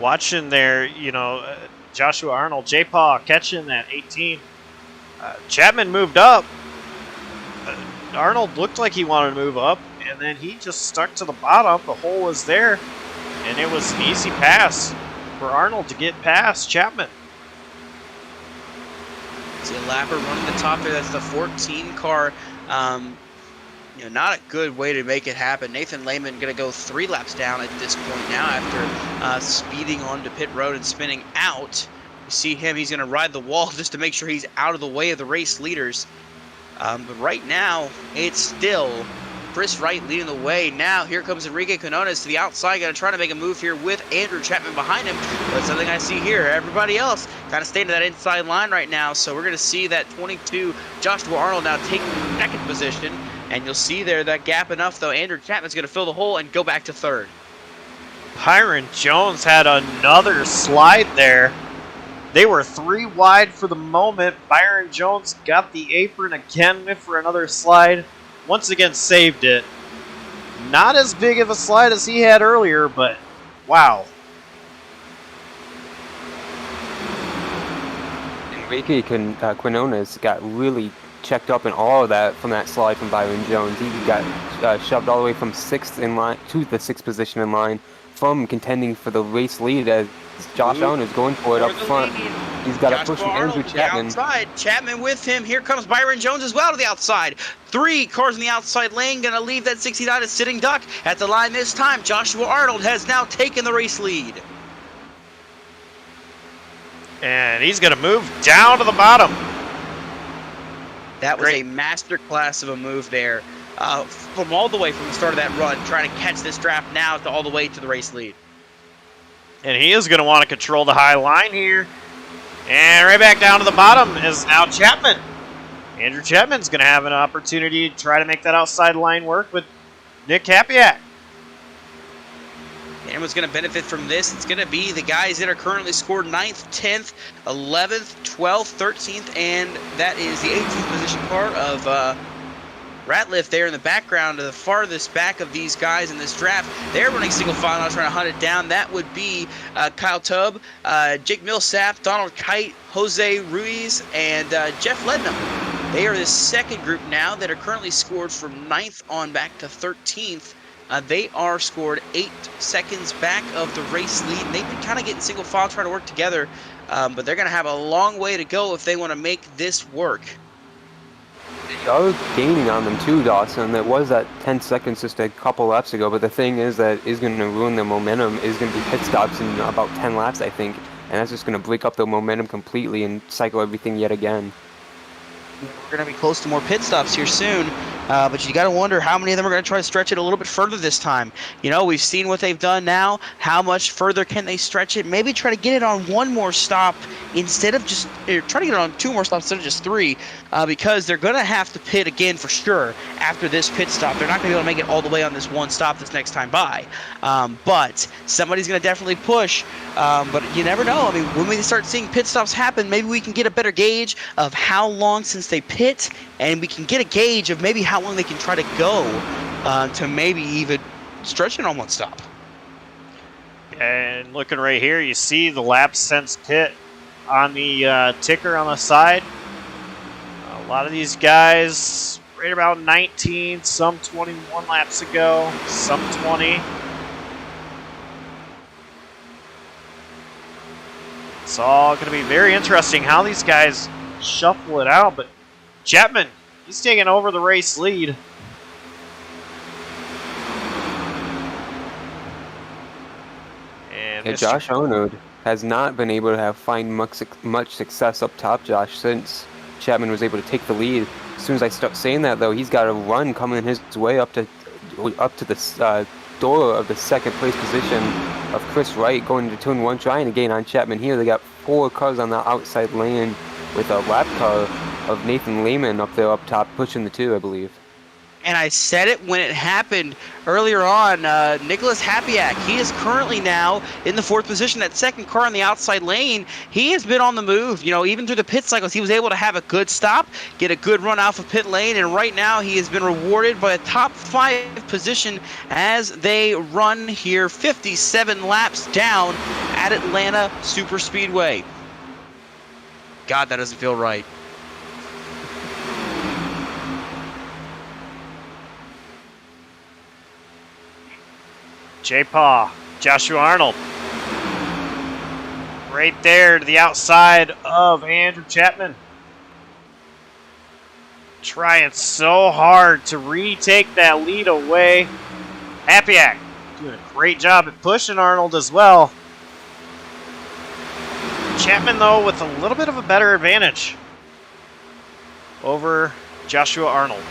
Watching there, Joshua Arnold, J-Paw catching that 18. Chapman moved up. Arnold looked like he wanted to move up, and then he just stuck to the bottom. The hole was there, and it was an easy pass for Arnold to get past Chapman. See a lapper running the top there. That's the 14 car. Not a good way to make it happen. Nathan Lehman going to go 3 laps down at this point now after speeding onto pit road and spinning out. You see him. He's going to ride the wall just to make sure he's out of the way of the race leaders. But right now, it's still Chris Wright leading the way. Now, here comes Enrique Quinones to the outside. Going to try to make a move here with Andrew Chapman behind him. But something I see here, everybody else kind of staying to that inside line right now. So we're going to see that 22 Joshua Arnold now taking second position. And you'll see there that gap enough, though. Andrew Chapman's going to fill the hole and go back to 3rd. Byron Jones had another slide there. They were 3 wide for the moment. Byron Jones got the apron again for another slide. Once again saved it. Not as big of a slide as he had earlier, but wow. Enrique Quinones got really checked up in all of that from that slide from Byron Jones. He got shoved all the way from 6th in line to the 6th position in line from contending for the race lead as Josh Allen is going for it up front. He's got to push from Andrew Chapman. Outside. Chapman with him. Here comes Byron Jones as well to the outside. 3 cars in the outside lane. Going to leave that 69 a sitting duck at the line this time. Joshua Arnold has now taken the race lead. And he's going to move down to the bottom. That was a masterclass of a move there. From all the way from the start of that run, trying to catch this draft now to all the way to the race lead. And he is going to want to control the high line here. And right back down to the bottom is now Chapman. Andrew Chapman's going to have an opportunity to try to make that outside line work with Nick Capiak. And what's going to benefit from this, it's going to be the guys that are currently scored 9th, 10th, 11th, 12th, 13th, and that is the 18th position car of Ratliff there in the background, to the farthest back of these guys in this draft. They're running single file now, trying to hunt it down. That would be Kyle Tubb, Jake Millsap, Donald Kite, Jose Ruiz, and Jeff Lednam. They are the second group now that are currently scored from 9th on back to 13th. They are scored 8 seconds back of the race lead. And they've been kind of getting single file, trying to work together, but they're going to have a long way to go if they want to make this work. They are gaining on them too, Dawson. That was that 10 seconds just a couple laps ago, but the thing is that is going to ruin their momentum is going to be pit stops in about 10 laps, I think, and that's just going to break up their momentum completely and cycle everything yet again. We're going to be close to more pit stops here soon, but you got to wonder how many of them are going to try to stretch it a little bit further this time. You know, we've seen what they've done now. How much further can they stretch it? Maybe try to get it on one more stop instead of just try to get it on 2 more stops instead of just 3, because they're going to have to pit again for sure after this pit stop. They're not going to be able to make it all the way on this one stop this next time by, but somebody's going to definitely push. But you never know. I mean, when we start seeing pit stops happen, maybe we can get a better gauge of how long since they pit, and we can get a gauge of maybe how long they can try to go to maybe even stretch it on one stop. And looking right here, you see the laps since pit on the ticker on the side. A lot of these guys right about 19, some 21 laps ago, some 20. It's all going to be very interesting how these guys shuffle it out, but Chapman, he's taking over the race lead. And Josh Arnold has not been able to find much success up top, Josh, since Chapman was able to take the lead. As soon as I start saying that, though, he's got a run coming his way up to the door of the second place position of Chris Wright going to turn 1, trying to gain on Chapman here. They got 4 cars on the outside lane with a lap car of Nathan Lehman up there up top, pushing the 2, I believe. And I said it when it happened earlier on. Nicholas Hapiak, he is currently now in the 4th position. That second car on the outside lane, he has been on the move. You know, even through the pit cycles, he was able to have a good stop, get a good run off of pit lane, and right now he has been rewarded by a top 5 position as they run here 57 laps down at Atlanta Superspeedway. God, that doesn't feel right. J-Paw, Joshua Arnold. Right there to the outside of Andrew Chapman. Trying so hard to retake that lead away. Hapiak doing a great job at pushing Arnold as well. Chapman, though, with a little bit of a better advantage over Joshua Arnold.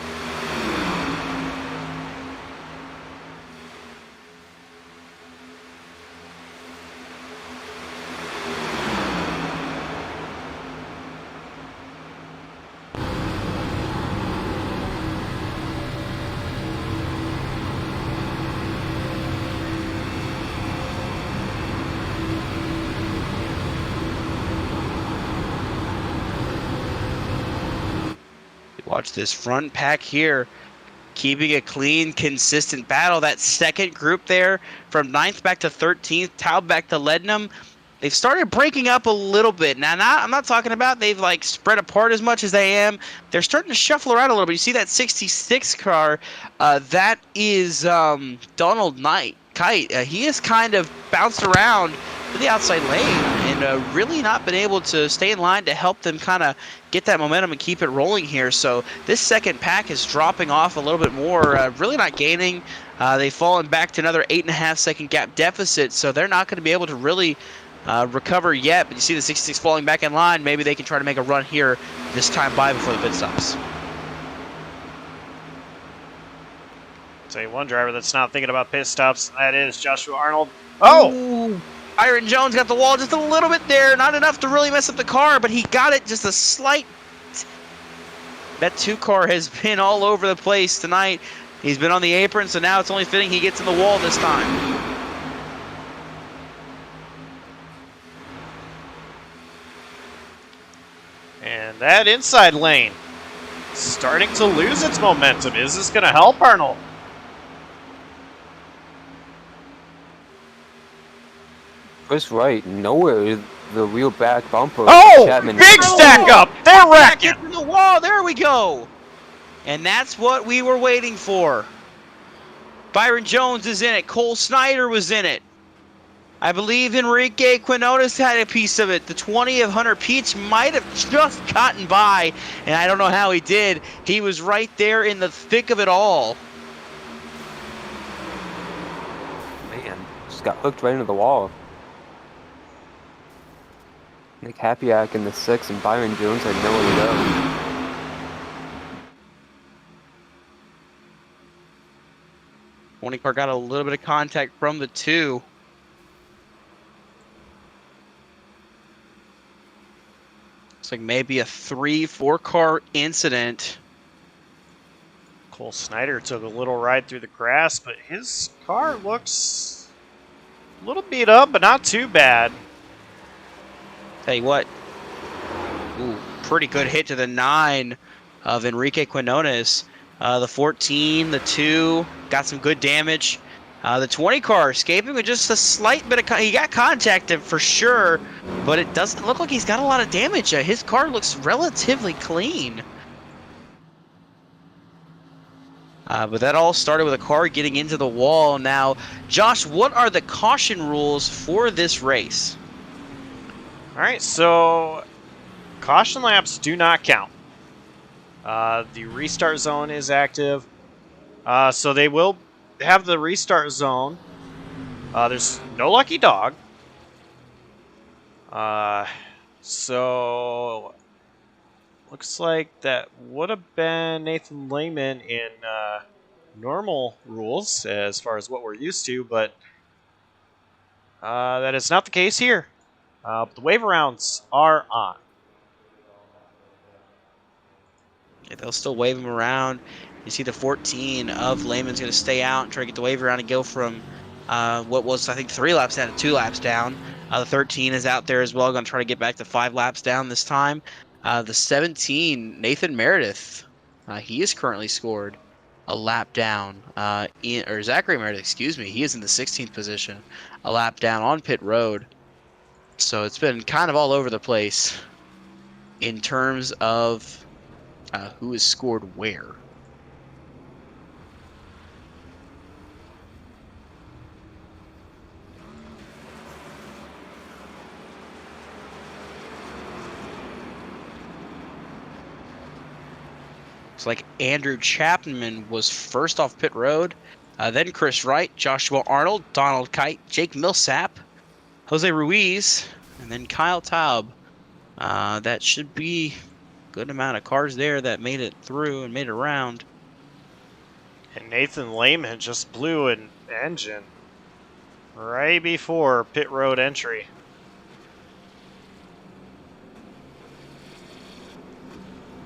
Watch this front pack here. keeping a clean, consistent battle. That second group there, from 9th back to 13th, Taub back to Leadenham, they've started breaking up a little bit. Now, I'm not talking about they've like spread apart as much as they am. They're starting to shuffle around a little bit. You see that 66 car? That is Donald Kite. He has kind of bounced around to the outside lane and really not been able to stay in line to help them kind of get that momentum and keep it rolling here. So this second pack is dropping off a little bit more, really not gaining. They've fallen back to another 8.5 second gap deficit, so they're not going to be able to really recover yet. But you see the 66 falling back in line. Maybe they can try to make a run here this time by before the pit stops. Tell you one driver that's not thinking about pit stops, that is Joshua Arnold. Oh! Ooh. Byron Jones got the wall just a little bit there. Not enough to really mess up the car, but he got it just a slight. That 2 car has been all over the place tonight. He's been on the apron, so now it's only fitting he gets in the wall this time. And that inside lane starting to lose its momentum. Is this going to help Arnold? First right, nowhere the real back bumper. Oh! Chapman. Big stack up! They're wrecking! Back into the wall, there we go! And that's what we were waiting for. Byron Jones is in it. Cole Snyder was in it. I believe Enrique Quinones had a piece of it. The 20 of Hunter Peach might have just gotten by, and I don't know how he did. He was right there in the thick of it all. Man, just got hooked right into the wall. Nick Hapiak in the 6 and Byron Jones had nowhere to go. 20 car got a little bit of contact from the 2. Looks like maybe a 3-4 car incident. Cole Snyder took a little ride through the grass, but his car looks a little beat up, but not too bad. Tell you what, ooh, pretty good hit to the 9 of Enrique Quinones. The 14, the 2, got some good damage. The 20 car escaping with just a slight bit of he got contacted for sure, but it doesn't look like he's got a lot of damage. His car looks relatively clean. But that all started with a car getting into the wall. Now, Josh, what are the caution rules for this race? All right, so caution laps do not count. The restart zone is active, so they will have the restart zone. There's no lucky dog. So looks like that would have been Nathan Lehman in normal rules as far as what we're used to, but that is not the case here. But the wave rounds are on. Yeah, they'll still wave him around. You see the 14 of Lehman's going to stay out and try to get the wave around and go from what was, I think, 3 laps down to 2 laps down. The 13 is out there as well, going to try to get back to 5 laps down this time. The 17, Nathan Meredith, he is currently scored a lap down. Or Zachary Meredith, excuse me, he is in the 16th position, a lap down on pit road. So it's been kind of all over the place in terms of who has scored where. Looks like Andrew Chapman was first off pit road, then Chris Wright, Joshua Arnold, Donald Kite, Jake Millsap, Jose Ruiz, and then Kyle Taub. That should be a good amount of cars there that made it through and made it around. And Nathan Lehman just blew an engine right before pit road entry.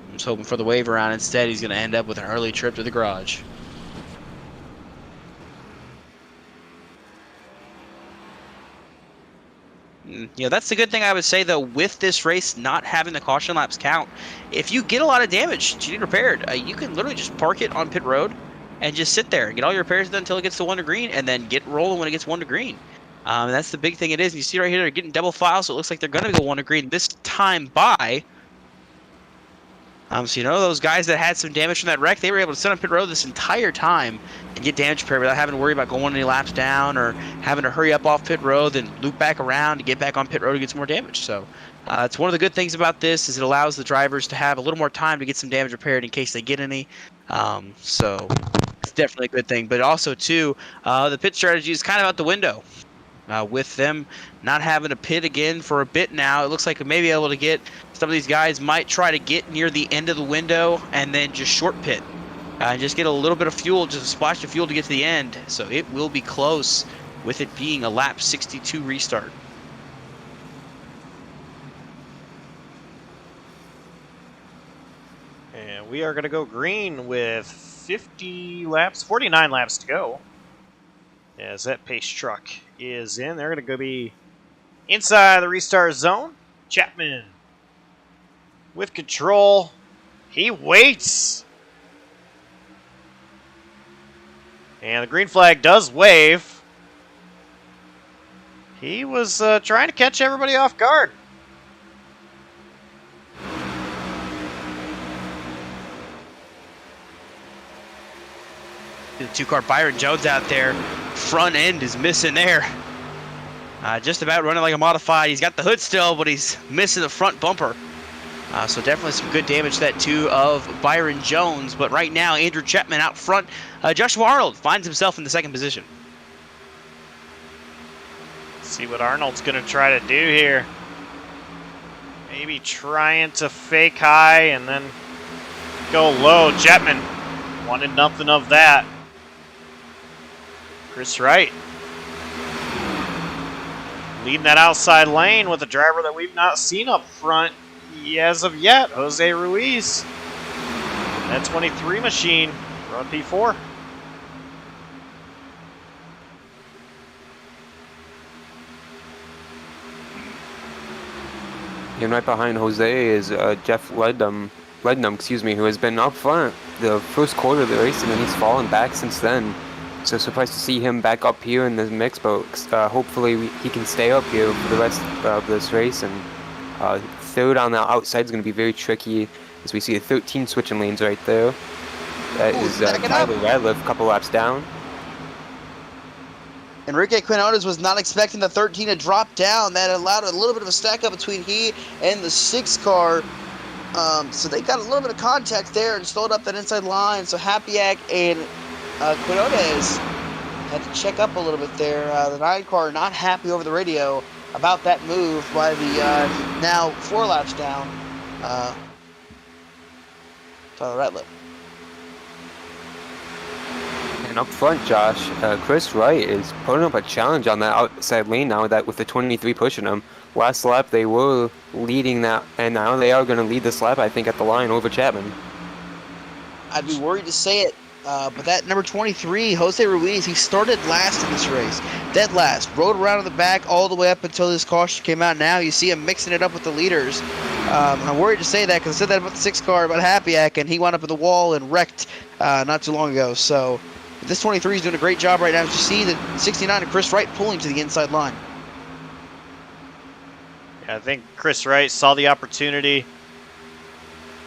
I'm just hoping for the wave around. Instead, he's going to end up with an early trip to the garage. You know, that's the good thing I would say, though, with this race not having the caution laps count. If you get a lot of damage that you need repaired, you can literally just park it on pit road, and just sit there and get all your repairs done until it gets to 1 to green, and then get rolling when it gets 1 to green. That's the big thing it is. And you see right here, they're getting double file, so it looks like they're going to go 1 to green this time by. So, you know, those guys that had some damage from that wreck, they were able to sit on pit road this entire time and get damage repair without having to worry about going any laps down or having to hurry up off pit road and loop back around to get back on pit road to get some more damage. So, it's one of the good things about this is it allows the drivers to have a little more time to get some damage repaired in case they get any. So, it's definitely a good thing. But also, too, the pit strategy is kind of out the window. With them not having a pit again for a bit now, it looks like we may be able to get some of these guys might try to get near the end of the window and then just short pit. Just get a little bit of fuel, just a splash of fuel to get to the end. So it will be close with it being a lap 62 restart. And we are going to go green with 49 laps to go. As that pace truck is in, they're going to be inside the restart zone. Chapman with control. He waits. And the green flag does wave. He was trying to catch everybody off guard. The 2-car Byron Jones out there. Front end is missing there. Just about running like a modified. He's got the hood still, but he's missing the front bumper. So definitely some good damage that too of Byron Jones. But right now, Andrew Chapman out front. Joshua Arnold finds himself in the 2nd position. See what Arnold's going to try to do here. Maybe trying to fake high and then go low. Chapman wanted nothing of that. Chris Wright leading that outside lane with a driver that we've not seen up front as of yet, Jose Ruiz. That 23 machine on P4. And right behind Jose is Jeff Lednum, who has been up front the first quarter of the race, and then he's fallen back since then. So surprised to see him back up here in the mix, but hopefully he can stay up here for the rest of this race. And third on the outside is going to be very tricky, as we see 13 switching lanes right there. That is Tyler Radcliffe, a couple laps down. Enrique Quinones was not expecting the 13 to drop down. That allowed a little bit of a stack up between he and the 6 car. So they got a little bit of contact there and slowed up that inside line. So Hapiak and Quinones had to check up a little bit there. The 9 car not happy over the radio about that move by the now 4 laps down Tyler Ratliff. And up front, Josh, Chris Wright is putting up a challenge on that outside lane now with the 23 pushing him. Last lap they were leading that, and now they are going to lead this lap, I think, at the line over Chapman. I'd be worried to say it, but that number 23, Jose Ruiz, he started last in this race. Dead last. Rode around in the back all the way up until this caution came out. Now you see him mixing it up with the leaders. I'm worried to say that because I said that about the 6 car, about Hapiak, and he wound up at the wall and wrecked not too long ago. So this 23 is doing a great job right now. As you see the 69 and Chris Wright pulling to the inside line. Yeah, I think Chris Wright saw the opportunity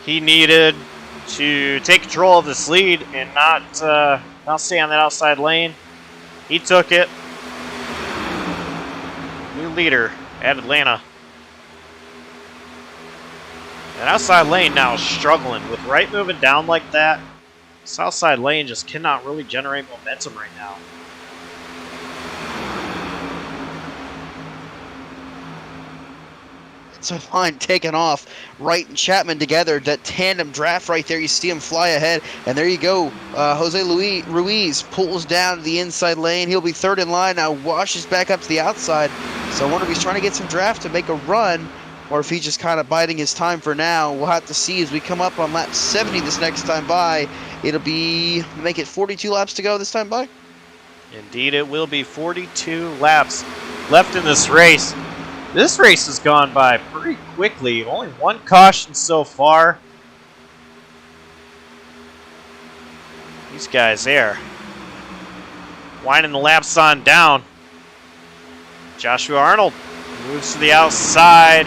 he needed to take control of this lead and not stay on that outside lane. He took it. New leader at Atlanta. That outside lane now is struggling with Wright moving down like that. This outside lane just cannot really generate momentum right now. So fine, taking off. Wright and Chapman together. That tandem draft right there. You see him fly ahead. And there you go. Jose Ruiz pulls down to the inside lane. He'll be 3rd in line now. Washes back up to the outside. So I wonder if he's trying to get some draft to make a run, or if he's just kind of biding his time for now. We'll have to see as we come up on lap 70 this next time by. It'll be, make it 42 laps to go this time by? Indeed, it will be 42 laps left in this race. This race has gone by pretty quickly. Only 1 caution so far. These guys there. Winding the laps on down. Joshua Arnold moves to the outside.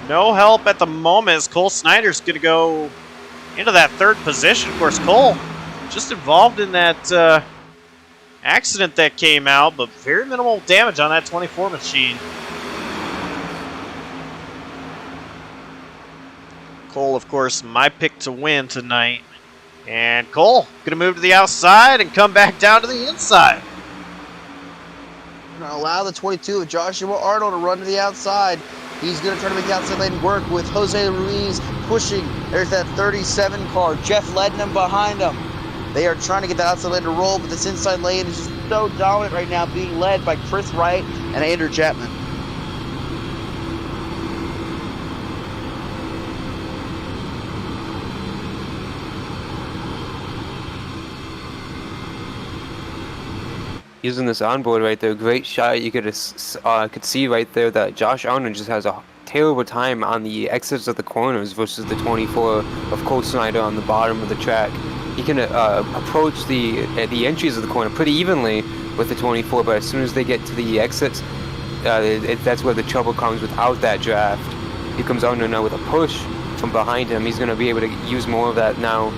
No help at the moment as Cole Snyder's going to go into that third position. Of course, Cole just involved in that accident that came out, but very minimal damage on that 24 machine. Cole, of course, my pick to win tonight. And Cole going to move to the outside and come back down to the inside. Gonna allow the 22 of Joshua Arnold to run to the outside. He's going to try to make the outside lane work with Jose Ruiz pushing. There's that 37 car. Jeff Lednam behind him. They are trying to get that outside lane to roll, but this inside lane is just so dominant right now, being led by Chris Wright and Andrew Chapman. Using this onboard right there, great shot. You could see right there that Josh Arnold just has a terrible time on the exits of the corners versus the 24 of Cole Snyder on the bottom of the track. He can approach the entries of the corner pretty evenly with the 24, but as soon as they get to the exits, that's where the trouble comes without that draft. He comes on now with a push from behind him. He's going to be able to use more of that now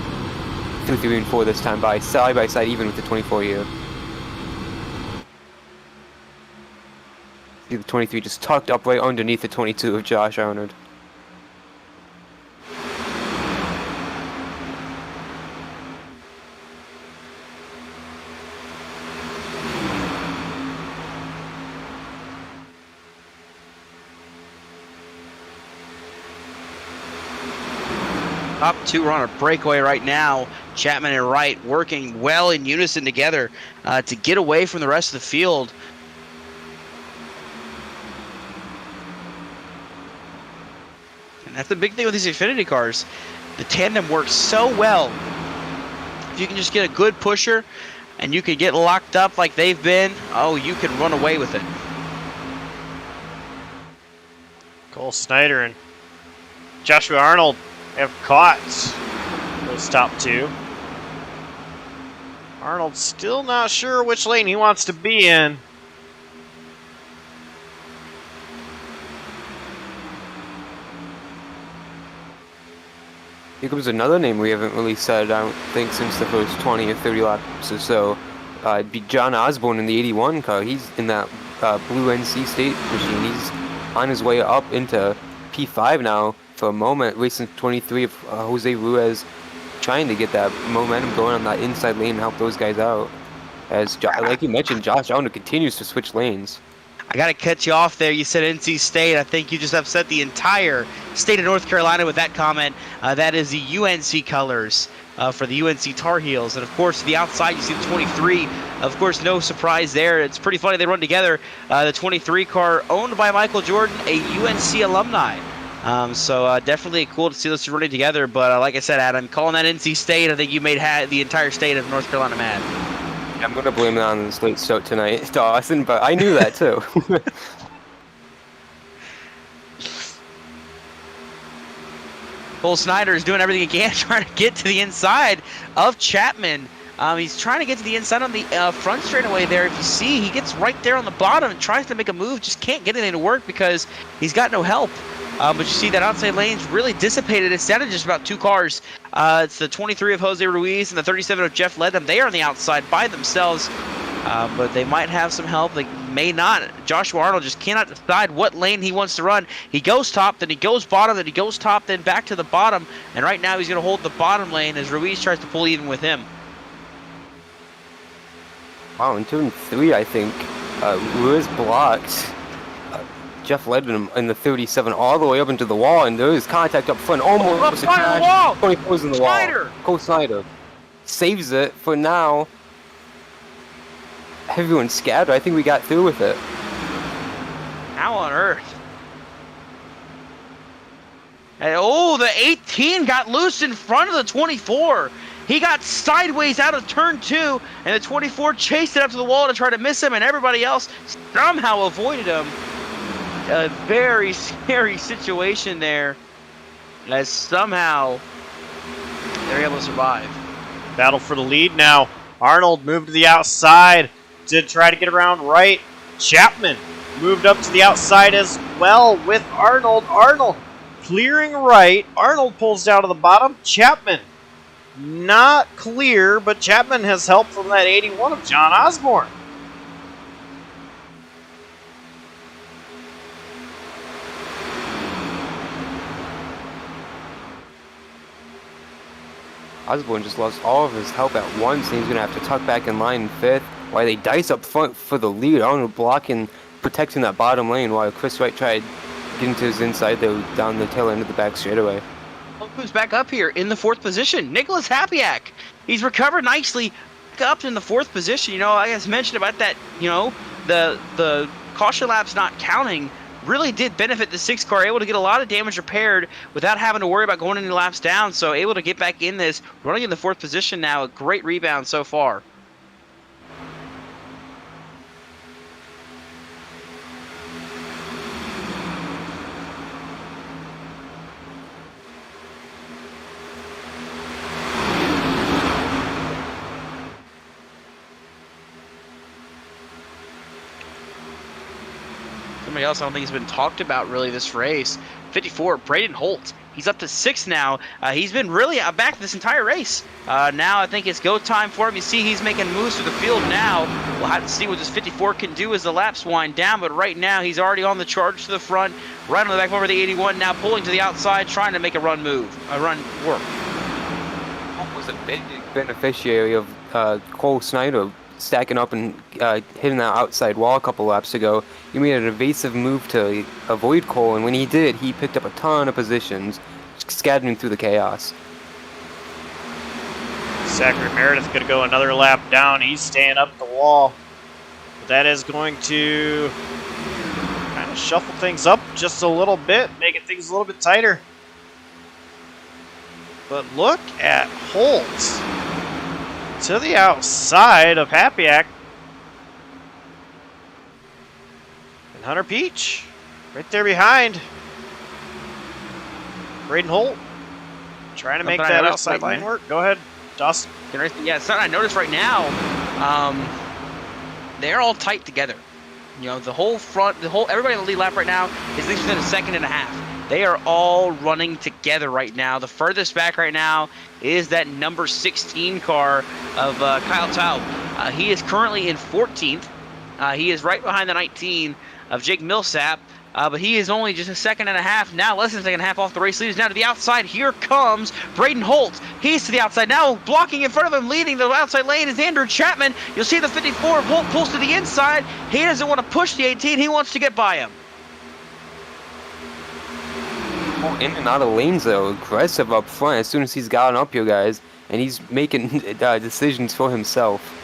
through 3 and 4 this time side by side, even with the 24 here. See the 23 just tucked up right underneath the 22 of Josh Arnold. Top two are on a breakaway right now. Chapman and Wright working well in unison together to get away from the rest of the field. And that's the big thing with these Xfinity cars. The tandem works so well. If you can just get a good pusher and you can get locked up like they've been, oh, you can run away with it. Cole Snyder and Joshua Arnold have caught those top two. Arnold still not sure which lane he wants to be in. Here comes another name we haven't really said, I don't think, since the first 20 or 30 laps or so. It'd be John Osborne in the 81 car. He's in that blue NC State machine. He's on his way up into P5 now for a moment, racing 23 of Jose Ruiz, trying to get that momentum going on that inside lane and help those guys out. As, like you mentioned, Josh Arnold continues to switch lanes. I got to cut you off there. You said NC State. I think you just upset the entire state of North Carolina with that comment. That is the UNC colors for the UNC Tar Heels. And, of course, to the outside, you see the 23. Of course, no surprise there. It's pretty funny they run together. The 23 car owned by Michael Jordan, a UNC alumni. So definitely cool to see those two running together. But like I said, Adam, calling that NC State, I think you made the entire state of North Carolina mad. I'm going to blame it on this late start tonight, Dawson, but I knew that too. Cole Snyder is doing everything he can, trying to get to the inside of Chapman. He's trying to get to the inside on the front straightaway there. If you see, he gets right there on the bottom and tries to make a move, just can't get anything to work because he's got no help. But you see that outside lane's really dissipated. It's down to just about 2 cars. It's the 23 of Jose Ruiz and the 37 of Jeff Lednam. They are on the outside by themselves, but they might have some help. They may not. Joshua Arnold just cannot decide what lane he wants to run. He goes top, then he goes bottom, then he goes top, then back to the bottom. And right now he's going to hold the bottom lane as Ruiz tries to pull even with him. Wow, in turn 3, I think, Ruiz blocked Jeff Lednam in the 37 all the way up into the wall, and there is contact up front. Almost a crash. 24's in the wall. Cole Snyder saves it for now. Everyone's scattered. I think we got through with it. How on earth? And, oh, the 18 got loose in front of the 24. He got sideways out of turn 2, and the 24 chased it up to the wall to try to miss him, and everybody else somehow avoided him. A very scary situation there, as somehow they're able to survive. Battle for the lead now. Arnold moved to the outside to try to get around right. Chapman moved up to the outside as well with Arnold. Arnold clearing right. Arnold pulls down to the bottom. Chapman not clear, but Chapman has help from that 81 of John Osborne. Osborne just lost all of his help at once, and he's going to have to tuck back in line in 5th, while they dice up front for the lead. Arnold blocking, protecting that bottom lane, while Chris Wright tried getting to his inside, though, down the tail end of the back straightaway. Who's back up here in the 4th position? Nicholas Hapiak. He's recovered nicely, up in the 4th position. You know, I guess mentioned about that, you know, the caution laps not counting really did benefit the 6 car, able to get a lot of damage repaired without having to worry about going any laps down. So able to get back in this, running in the 4th position now. A great rebound so far. Somebody else I don't think has been talked about really this race. 54, Braden Holt. He's up to 6 now. He's been really back this entire race. Now I think it's go time for him. You see he's making moves through the field now. We'll have to see what this 54 can do as the laps wind down, but right now he's already on the charge to the front, right on the back over the 81, now pulling to the outside, trying to make a run work. Holt was a big beneficiary of Cole Snyder stacking up and hitting that outside wall a couple laps ago. He made an evasive move to avoid Cole, and when he did, he picked up a ton of positions, scattering through the chaos. Zachary Meredith going to go another lap down. He's staying up the wall. But that is going to kind of shuffle things up just a little bit, making things a little bit tighter. But look at Holt to the outside of Hapiak. And Hunter Peach right there behind. Braden Holt trying to make that outside line work. Go ahead, Dawson. Yeah, it's something I noticed right now. They're all tight together. You know, the whole front, everybody in the lead lap right now is within a second and a half. They are all running together right now. The furthest back right now is that number 16 car of Kyle Taub. He is currently in 14th. He is right behind the 19 of Jake Millsap. But he is only just a second and a half, now less than a second and a half off the race leaders. Now to the outside, here comes Braden Holt. He's to the outside now, blocking in front of him, leading the outside lane is Andrew Chapman. You'll see the 54, Holt pulls to the inside. He doesn't want to push the 18, he wants to get by him. In and out of lanes though, aggressive up front as soon as he's gotten up here, guys, and he's making decisions for himself.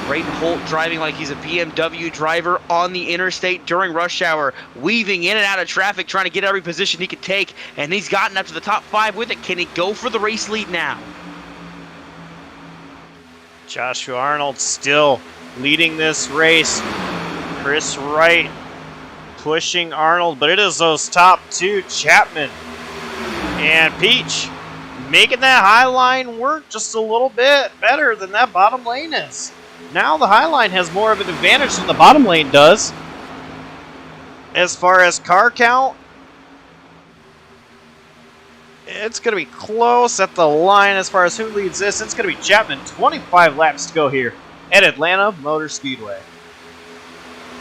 Braden Holt driving like he's a BMW driver on the interstate during rush hour, weaving in and out of traffic, trying to get every position he could take, and he's gotten up to the top 5 with it. Can he go for the race lead now? Joshua Arnold still leading this race. Chris Wright pushing Arnold, but it is those top 2, Chapman and Peach, making that high line work just a little bit better than that bottom lane is. Now the high line has more of an advantage than the bottom lane does. As far as car count, it's going to be close at the line as far as who leads this. It's going to be Chapman. 25 laps to go here at Atlanta Motor Speedway.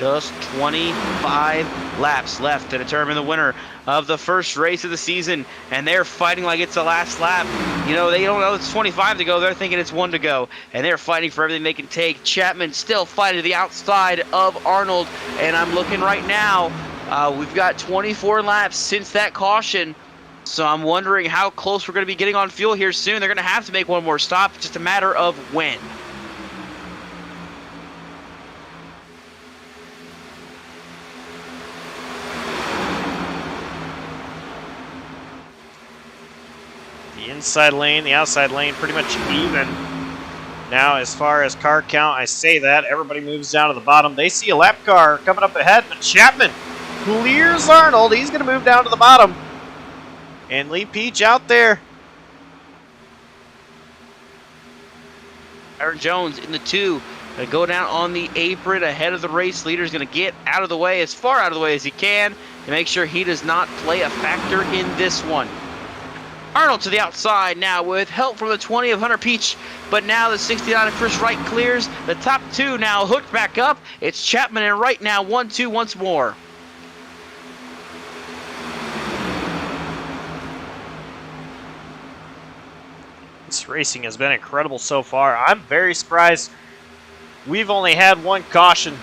Just 25 laps left to determine the winner of the first race of the season, and they're fighting like it's the last lap. You know, they don't know it's 25 to go. They're thinking it's 1 to go, and they're fighting for everything they can take. Chapman still fighting to the outside of Arnold, and I'm looking right now. We've got 24 laps since that caution, so I'm wondering how close we're going to be getting on fuel here soon. They're going to have to make one more stop. It's just a matter of when. Inside lane, the outside lane pretty much even. Now as far as car count, I say that, everybody moves down to the bottom. They see a lap car coming up ahead, but Chapman clears Arnold. He's going to move down to the bottom. And Lee Peach out there. Aaron Jones in the 2. Going to go down on the apron ahead of the race leader. Is going to get out of the way, as far out of the way as he can, to make sure he does not play a factor in this one. Arnold to the outside now with help from the 20 of Hunter Peach, but now the 69 of Chris Wright clears. The top 2 now hooked back up. It's Chapman and Wright now 1-2 once more. This racing has been incredible so far. I'm very surprised we've only had one caution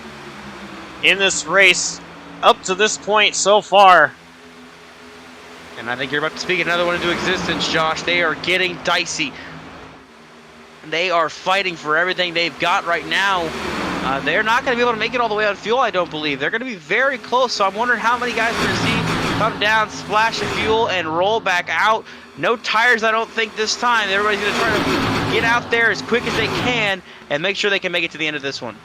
in this race up to this point so far. And I think you're about to speak another one into existence, Josh. They are getting dicey. They are fighting for everything they've got right now. They're not going to be able to make it all the way on fuel, I don't believe. They're going to be very close, so I'm wondering how many guys are going to see come down, splash of fuel, and roll back out. No tires, I don't think, this time. Everybody's going to try to get out there as quick as they can and make sure they can make it to the end of this one.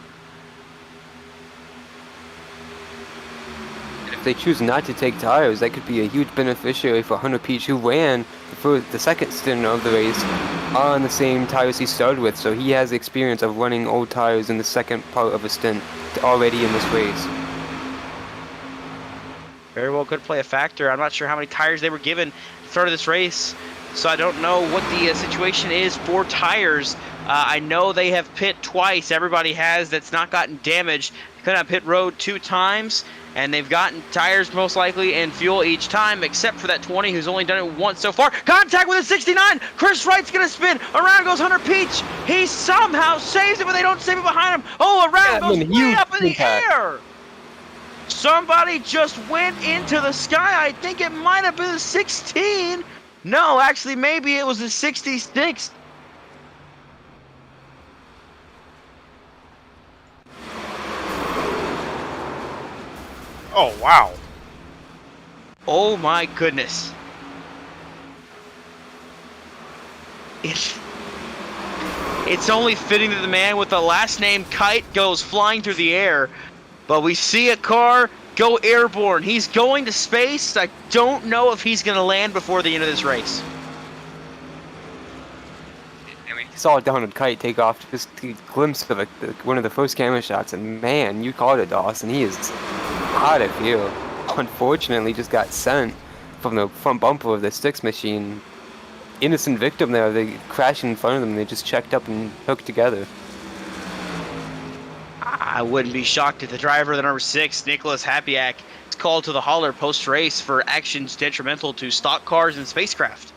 If they choose not to take tires, that could be a huge beneficiary for Hunter Peach, who ran the second stint of the race on the same tires he started with, so he has the experience of running old tires in the second part of a stint already in this race. Very well could play a factor. I'm not sure how many tires they were given at the start of this race, so I don't know what the situation is for tires. I know they have pit twice. Everybody has that's not gotten damaged. They could have pit road 2 times, and they've gotten tires most likely and fuel each time, except for that 20 who's only done it once so far. Contact with a 69. Chris Wright's going to spin. Around goes Hunter Peach. He somehow saves it, but they don't save it behind him. Oh, around goes way up in the air. Somebody just went into the sky. I think it might have been a 16. No, actually, maybe it was a 66. Oh, wow. Oh, my goodness. It's only fitting that the man with the last name Kite goes flying through the air. But we see a car go airborne. He's going to space. I don't know if he's going to land before the end of this race. I mean, saw Donald Kite take off, just a glimpse of one of the first camera shots, and man, you called it, Dawson. He is out of view. Unfortunately, just got sent from the front bumper of the Styx machine. Innocent victim there. They crashed in front of them. They just checked up and hooked together. I wouldn't be shocked if the driver, the number 6, Nicholas Hapiak, is called to the hauler post-race for actions detrimental to stock cars and spacecraft.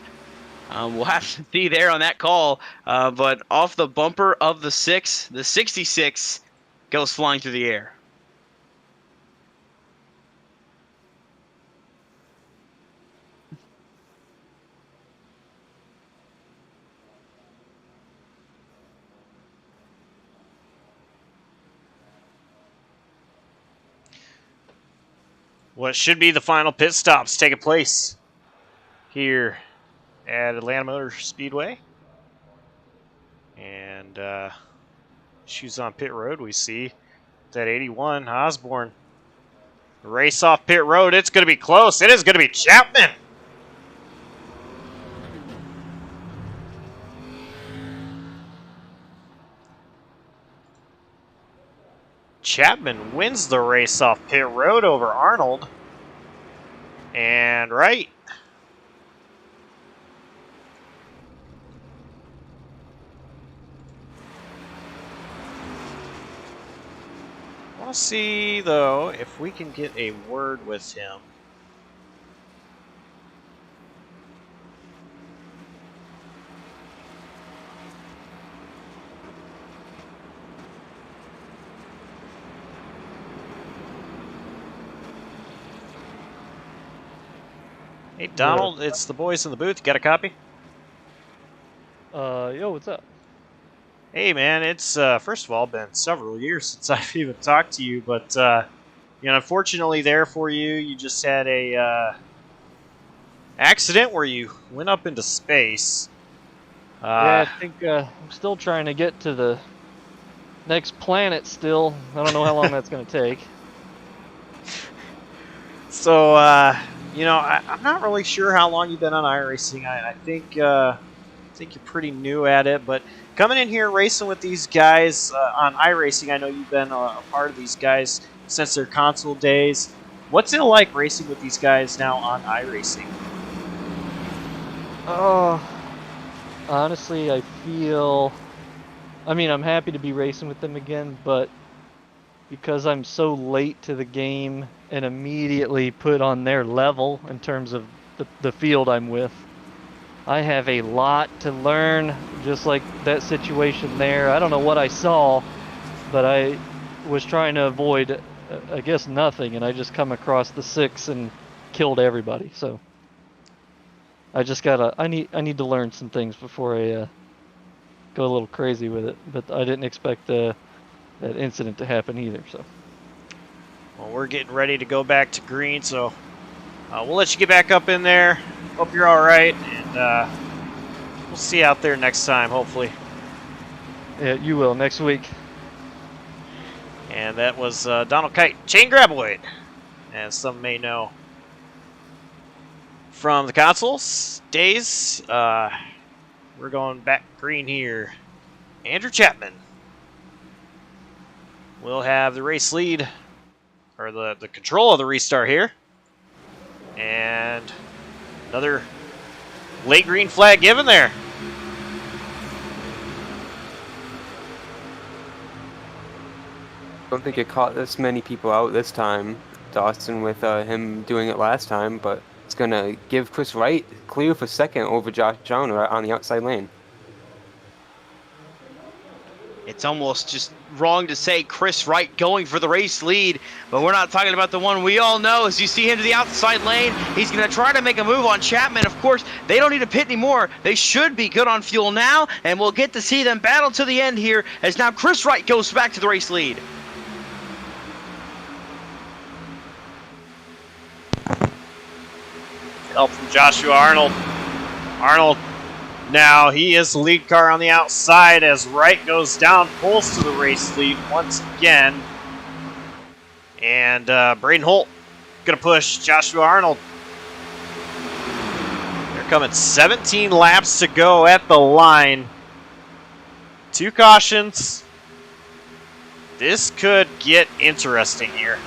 We'll have to see there on that call, but off the bumper of the 6, the 66 goes flying through the air. What should be the final pit stops taking place here at Atlanta Motor Speedway. And shoes on pit road, we see that 81 Osborne. Race off pit road. It's going to be close. It is going to be Chapman. Chapman wins the race off pit road over Arnold. And Wright. I want to see, though, if we can get a word with him. Hey, Donald, it's the boys in the booth. You got a copy? Yo, what's up? Hey, man, it's, first of all, been several years since I've even talked to you, but, you know, unfortunately there for you, you just had a, accident where you went up into space. Yeah, I think, I'm still trying to get to the next planet still. I don't know how long that's going to take. So, you know, I'm not really sure how long you've been on iRacing. I think think you're pretty new at it, but coming in here racing with these guys on iRacing, I know you've been a part of these guys since their console days. What's it like racing with these guys now on iRacing? Oh, honestly, I mean, I'm happy to be racing with them again, but because I'm so late to the game and immediately put on their level in terms of the field I'm with, I have a lot to learn, just like that situation there. I don't know what I saw, but I was trying to avoid, I guess, nothing, and I just come across the 6 and killed everybody. So I just I need to learn some things before I go a little crazy with it. But I didn't expect that incident to happen either. So. Well, we're getting ready to go back to green, so we'll let you get back up in there. Hope you're all right, and we'll see you out there next time, hopefully. Yeah, you will next week. And that was Donald Kite, Chain Graboid, as some may know. From the consoles days, we're going back green here. Andrew Chapman will have the race lead, or the control of the restart here. And another late green flag given there. I don't think it caught this many people out this time, Dawson, with him doing it last time, but it's going to give Chris Wright clear for second over Josh Allen on the outside lane. It's almost just wrong to say Chris Wright going for the race lead, but we're not talking about the one we all know. As you see him to the outside lane, he's going to try to make a move on Chapman. Of course, they don't need to pit anymore. They should be good on fuel now, and we'll get to see them battle to the end here, as now Chris Wright goes back to the race lead. Help from Joshua Arnold. Arnold, now he is the lead car on the outside as Wright goes down, pulls to the race lead once again. And Braden Holt going to push Joshua Arnold. They're coming 17 laps to go at the line. 2 cautions. This could get interesting here.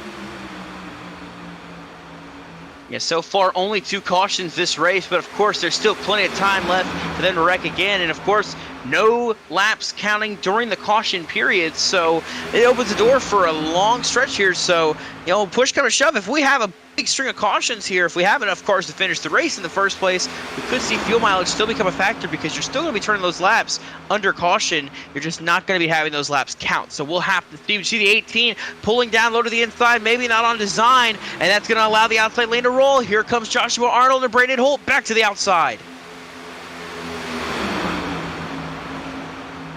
Yeah, so far only 2 cautions this race, but of course there's still plenty of time left for them to wreck again, and of course no laps counting during the caution period, so it opens the door for a long stretch here. So, you know, push come to shove, if we have a big string of cautions here, if we have enough cars to finish the race in the first place, we could see fuel mileage still become a factor, because you're still going to be turning those laps under caution. You're just not going to be having those laps count. So we'll have to see. You see the 18 pulling down low to the inside, maybe not on design, and that's going to allow the outside lane to roll. Here comes Joshua Arnold and Braden Holt back to the outside.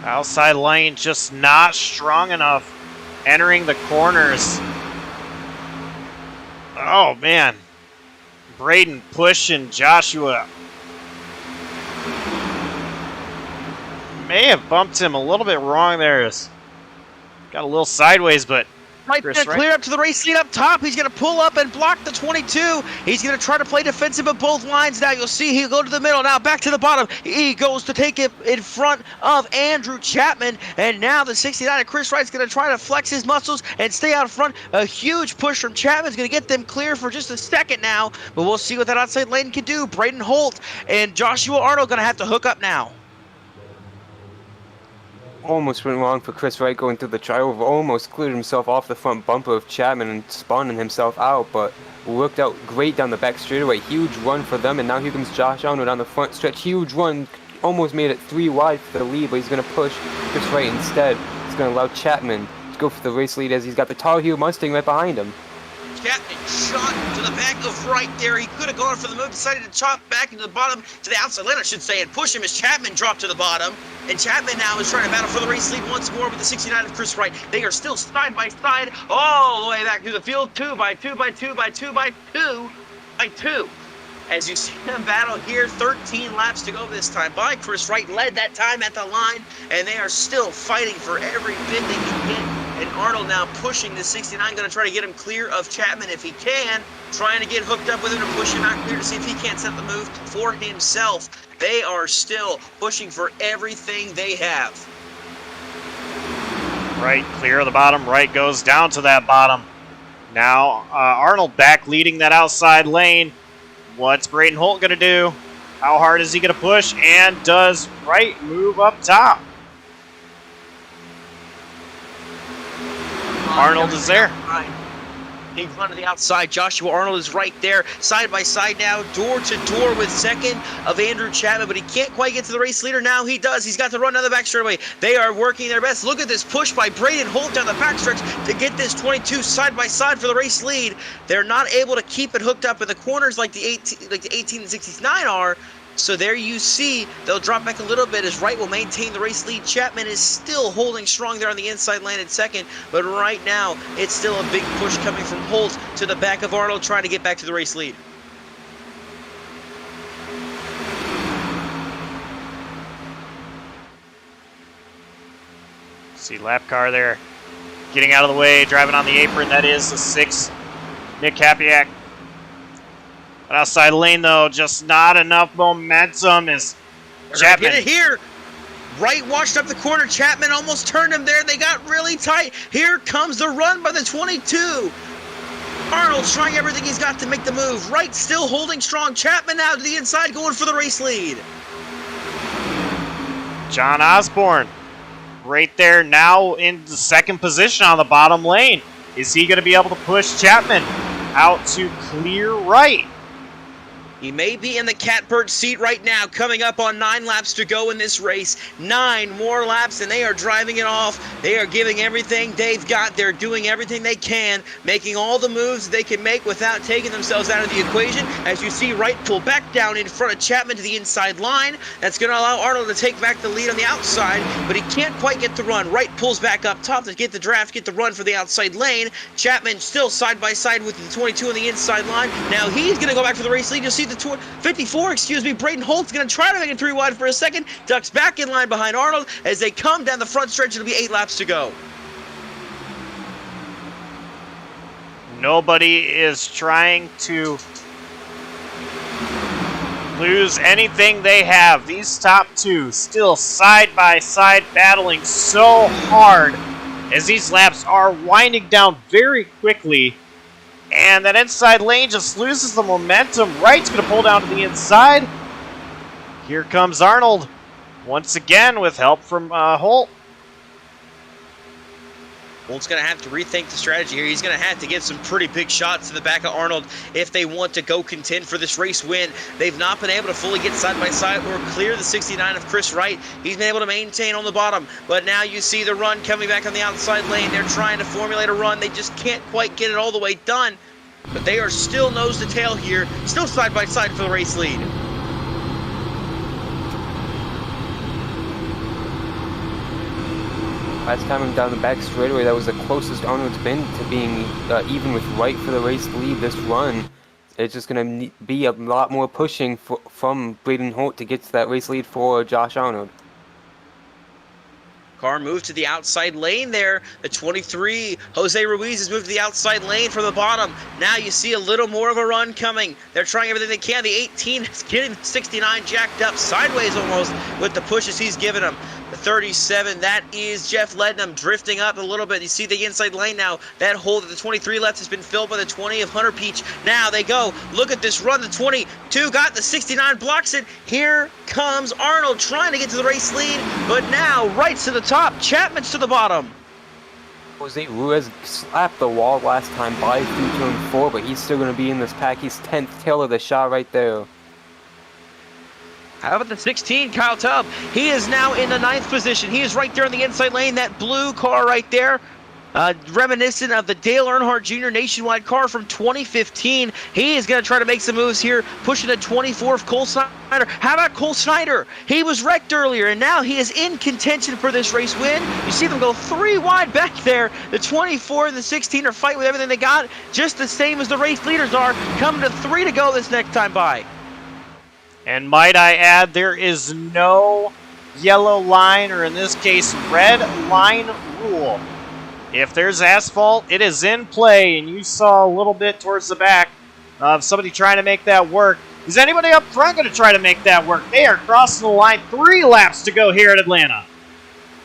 Outside lane just not strong enough entering the corners. Oh, man. Braden pushing Joshua. May have bumped him a little bit wrong there. Got a little sideways, but Wright's going to clear up to the race lead up top. He's going to pull up and block the 22. He's going to try to play defensive at both lines now. You'll see he'll go to the middle. Now back to the bottom. He goes to take it in front of Andrew Chapman. And now the 69 of Chris Wright's going to try to flex his muscles and stay out front. A huge push from Chapman's going to get them clear for just a second now. But we'll see what that outside lane can do. Braden Holt and Joshua Arnold going to have to hook up now. Almost went wrong for Chris Wright going through the triover, almost cleared himself off the front bumper of Chapman and spawning himself out, but worked out great down the back straightaway. Huge run for them, and now here comes Josh Arnold on the front stretch. Huge run, almost made it 3 wide for the lead, but he's going to push Chris Wright instead. He's going to allow Chapman to go for the race lead as he's got the Tar Heel Mustang right behind him. Chapman shot to the back of Wright there. He could have gone for the move, decided to chop back into the bottom, to the outside lane, I should say, and push him as Chapman dropped to the bottom. And Chapman now is trying to battle for the race lead once more with the 69 of Chris Wright. They are still side by side all the way back through the field, 2 by 2 by 2 by 2 by 2 by 2. As you see them battle here, 13 laps to go this time by Chris Wright. Led that time at the line, and they are still fighting for every bit they can get. And Arnold now pushing the 69, going to try to get him clear of Chapman if he can. Trying to get hooked up with him to push him out clear to see if he can't set the move for himself. They are still pushing for everything they have. Right, clear of the bottom. Right goes down to that bottom. Now Arnold back leading that outside lane. What's Braden Holt going to do? How hard is he going to push? And does Wright move up top? Arnold is there. He run to the outside. Joshua Arnold is right there, side by side now, door to door with second of Andrew Chapman, but he can't quite get to the race leader. Now he does. He's got to run down the back straightaway. They are working their best. Look at this push by Braden Holt down the backstretch to get this 22 side by side for the race lead. They're not able to keep it hooked up in the corners like the 18 and 69 are. So there you see, they'll drop back a little bit as Wright will maintain the race lead. Chapman is still holding strong there on the inside lane in second, but right now it's still a big push coming from Holt to the back of Arnold, trying to get back to the race lead. See lap car there, getting out of the way, driving on the apron. That is the 6, Nick Kapiak. Outside lane, though, just not enough momentum as Chapman. Get it here. Wright washed up the corner. Chapman almost turned him there. They got really tight. Here comes the run by the 22. Arnold's trying everything he's got to make the move. Wright still holding strong. Chapman now to the inside, going for the race lead. John Osborne right there now in the second position on the bottom lane. Is he going to be able to push Chapman out to clear right? He may be in the catbird seat right now, coming up on 9 laps to go in this race. 9 more laps, and they are driving it off. They are giving everything they've got. They're doing everything they can, making all the moves they can make without taking themselves out of the equation. As you see, Wright pull back down in front of Chapman to the inside line. That's going to allow Arnold to take back the lead on the outside, but he can't quite get the run. Wright pulls back up top to get the draft, get the run for the outside lane. Chapman still side by side with the 22 on the inside line. Now he's going to go back for the race lead. You'll see the 54, Braden Holt's going to try to make it 3 wide for a second. Ducks back in line behind Arnold as they come down the front stretch. It'll be 8 laps to go. Nobody is trying to lose anything they have. These top 2 still side by side battling so hard as these laps are winding down very quickly. And that inside lane just loses the momentum. Wright's going to pull down to the inside. Here comes Arnold once again with help from Holt. Holt's going to have to rethink the strategy here. He's going to have to get some pretty big shots to the back of Arnold if they want to go contend for this race win. They've not been able to fully get side by side or clear the 69 of Chris Wright. He's been able to maintain on the bottom, but now you see the run coming back on the outside lane. They're trying to formulate a run. They just can't quite get it all the way done, but they are still nose to tail here, still side by side for the race lead. Last time I'm down the back straightaway, that was the closest Arnold's been to being even with Wright for the race lead this run. It's just going to be a lot more pushing from Braden Holt to get to that race lead for Josh Arnold. Car moved to the outside lane there. The 23, Jose Ruiz, has moved to the outside lane from the bottom. Now you see a little more of a run coming. They're trying everything they can. The 18 is getting the 69 jacked up sideways almost with the pushes he's given them. The 37, that is Jeff Lednam drifting up a little bit. You see the inside lane now. That hole that the 23 left has been filled by the 20 of Hunter Peach. Now they go. Look at this run. The 22 got the 69, blocks it. Here comes Arnold trying to get to the race lead, but now Wright's to the top. Chapman's to the bottom. Jose Ruiz slapped the wall last time by through turn 4, but he's still going to be in this pack. He's 10th tail of the shot right there. How about the 16, Kyle Tubb? He is now in the 9th position. He is right there in the inside lane. That blue car right there, reminiscent of the Dale Earnhardt Jr. Nationwide car from 2015. He is going to try to make some moves here, pushing the 24th Cole Snyder. How about Cole Snyder? He was wrecked earlier, and now he is in contention for this race win. You see them go 3 wide back there. The 24 and the 16 are fighting with everything they got, just the same as the race leaders are, coming to 3 to go this next time by. And might I add, there is no yellow line, or in this case, red line rule. If there's asphalt, it is in play, and you saw a little bit towards the back of somebody trying to make that work. Is anybody up front going to try to make that work? They are crossing the line. 3 laps to go here at Atlanta.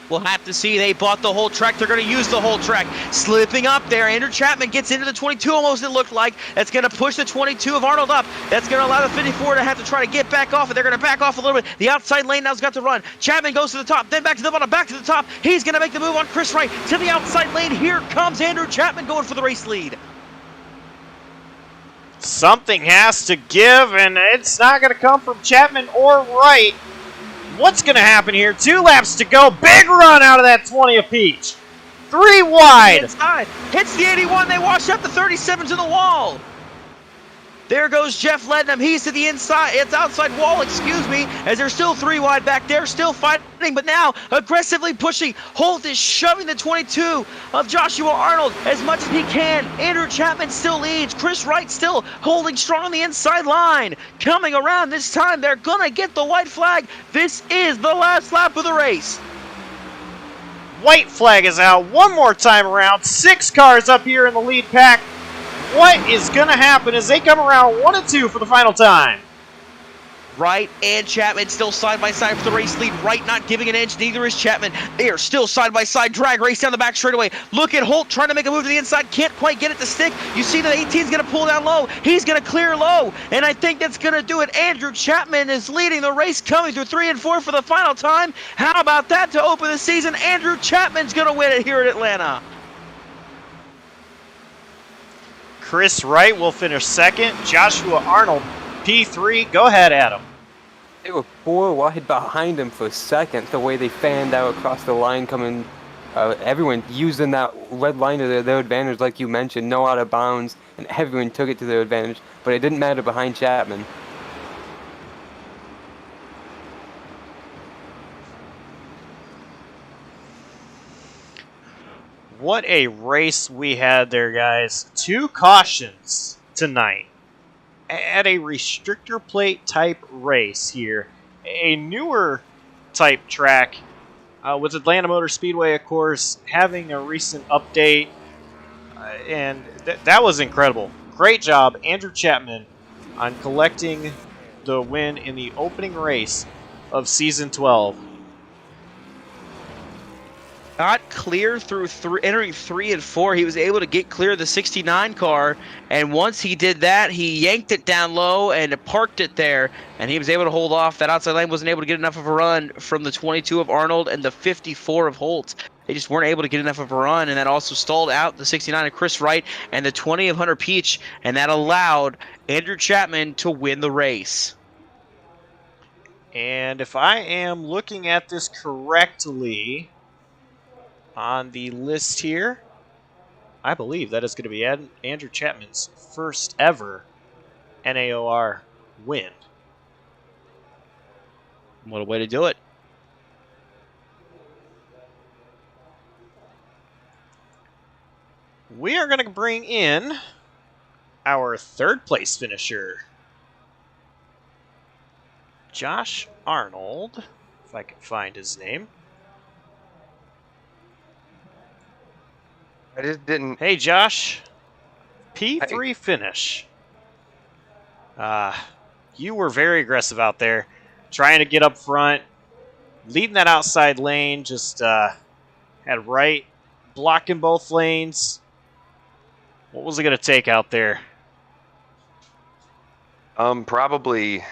We'll have to see. They bought the whole track. They're going to use the whole track. Slipping up there. Andrew Chapman gets into the 22 almost, it looked like. That's going to push the 22 of Arnold up. That's going to allow the 54 to have to try to get back off, and they're going to back off a little bit. The outside lane now's got to run. Chapman goes to the top, then back to the bottom, back to the top. He's going to make the move on Chris Wright to the outside lane. Here comes Andrew Chapman going for the race lead. Something has to give, and it's not going to come from Chapman or Wright. What's going to happen here? 2 laps to go. Big run out of that 20 of Peach. 3 wide. Inside. Hits the 81. They wash up the 37 to the wall. There goes Jeff Lednam. He's to the inside. It's outside wall, excuse me, as there's still 3 wide back there. Still fighting, but now aggressively pushing. Holt is shoving the 22 of Joshua Arnold as much as he can. Andrew Chapman still leads. Chris Wright still holding strong on the inside line. Coming around this time, they're going to get the white flag. This is the last lap of the race. White flag is out one more time around. 6 cars up here in the lead pack. What is going to happen as they come around 1 and 2 for the final time? Wright and Chapman still side by side for the race lead. Wright not giving an inch, neither is Chapman. They are still side by side. Drag race down the back straightaway. Look at Holt trying to make a move to the inside. Can't quite get it to stick. You see that 18 is going to pull down low. He's going to clear low. And I think that's going to do it. Andrew Chapman is leading the race, coming through 3 and 4 for the final time. How about that to open the season? Andrew Chapman's going to win it here at Atlanta. Chris Wright will finish 2nd. Joshua Arnold, P3. Go ahead, Adam. They were 4 wide behind him for 2nd, the way they fanned out across the line coming. Everyone using that red line to their advantage, like you mentioned, no out of bounds, and everyone took it to their advantage, but it didn't matter behind Chapman. What a race we had there, guys. 2 cautions tonight at a restrictor plate type race here. A newer type track with Atlanta Motor Speedway, of course, having a recent update. And that was incredible. Great job, Andrew Chapman, on collecting the win in the opening race of Season 12. Got clear through entering 3 and 4. He was able to get clear of the 69 car, and once he did that, he yanked it down low and parked it there, and he was able to hold off. That outside lane wasn't able to get enough of a run from the 22 of Arnold and the 54 of Holt. They just weren't able to get enough of a run, and that also stalled out the 69 of Chris Wright and the 20 of Hunter Peach, and that allowed Andrew Chapman to win the race. And if I am looking at this correctly on the list here, I believe that is going to be Andrew Chapman's first ever NAOR win. What a way to do it. We are going to bring in our 3rd place finisher, Josh Arnold, if I can find his name. I just didn't. Hey, Josh. P3 finish. You were very aggressive out there, trying to get up front, leading that outside lane, just had Wright blocking both lanes. What was it going to take out there? Probably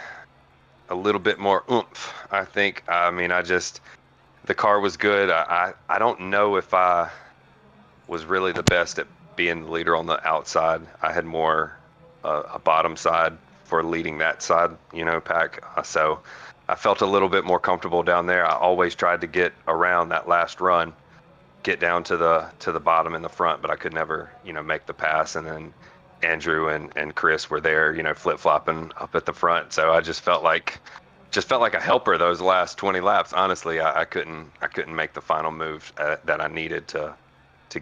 a little bit more oomph, I think. I mean, the car was good. I don't know if I was really the best at being the leader on the outside. I had more a bottom side for leading that side, pack. So I felt a little bit more comfortable down there. I always tried to get around that last run, get down to the bottom in the front, but I could never, make the pass. And then Andrew and Chris were there, flip-flopping up at the front. So I just felt like a helper those last 20 laps. Honestly, I couldn't make the final move that I needed to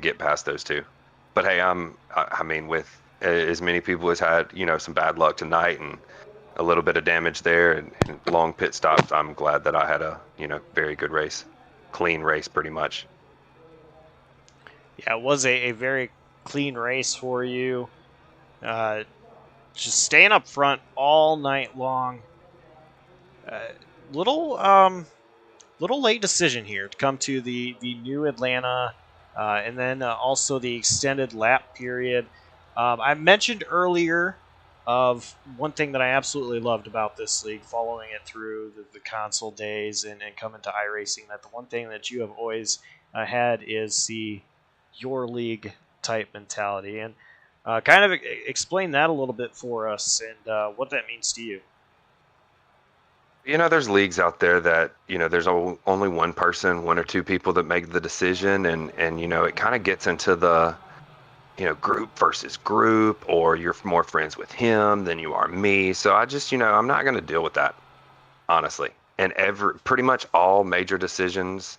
get past those 2. But hey, I mean, with as many people as had, some bad luck tonight and a little bit of damage there and long pit stops, I'm glad that I had a, very good race, clean race pretty much. Yeah, it was a very clean race for you. just staying up front all night long. Uh, little little late decision here to come to the new Atlanta, and then also the extended lap period. I mentioned earlier of one thing that I absolutely loved about this league, following it through the console days and coming to iRacing. That the one thing that you have always had is the your league type mentality, and kind of explain that a little bit for us and what that means to you. There's leagues out there that, there's only one person, one or two people that make the decision, and it kind of gets into the, group versus group, or you're more friends with him than you are me. So I just, I'm not going to deal with that, honestly. And pretty much all major decisions,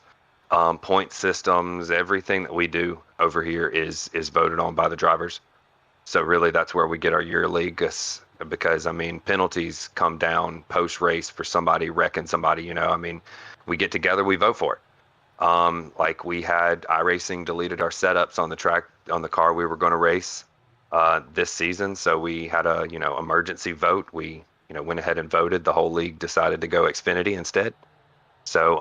point systems, everything that we do over here is voted on by the drivers. So really, that's where we get our year league, because I mean, penalties come down post race for somebody wrecking somebody. We get together, we vote for it. Like we had iRacing deleted our setups on the track on the car we were going to race this season, so we had a emergency vote. We went ahead and voted. The whole league decided to go Xfinity instead. So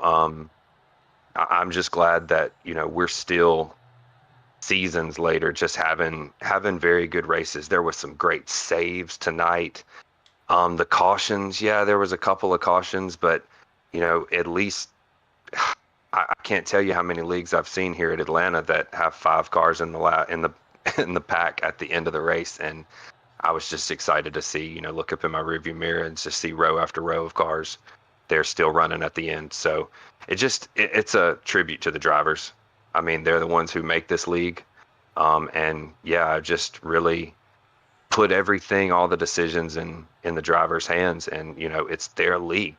I'm just glad that we're still seasons later just having very good races. There was some great saves tonight. The cautions, yeah, there was a couple of cautions, but at least I can't tell you how many leagues I've seen here at Atlanta that have 5 cars in the in the pack at the end of the race, and I was just excited to see, look up in my rearview mirror and just see row after row of cars. They're still running at the end. So it's a tribute to the drivers. I mean, they're the ones who make this league. And yeah, I just really put everything, all the decisions in the drivers' hands, and it's their league.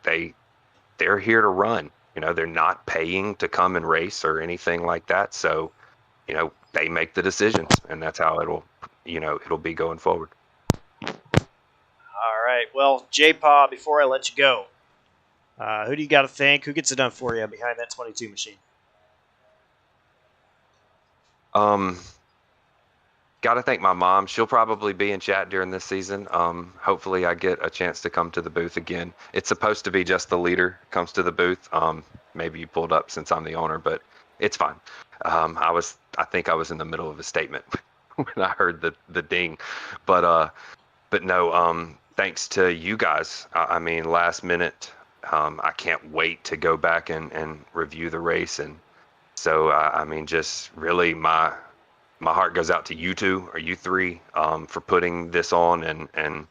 They're here to run. They're not paying to come and race or anything like that. So, they make the decisions, and that's how it'll be going forward. All right. Well, J-Paw, before I let you go, who do you got to thank? Who gets it done for you behind that 22 machine? Got to thank my mom. She'll probably be in chat during this season. Hopefully I get a chance to come to the booth again. It's supposed to be just the leader comes to the booth. Maybe you pulled up since I'm the owner, but it's fine. I think I was in the middle of a statement when I heard the ding, but no, thanks to you guys. I mean, last minute, I can't wait to go back and review the race. And so, I mean, just really my heart goes out to you two or you three for putting this on, and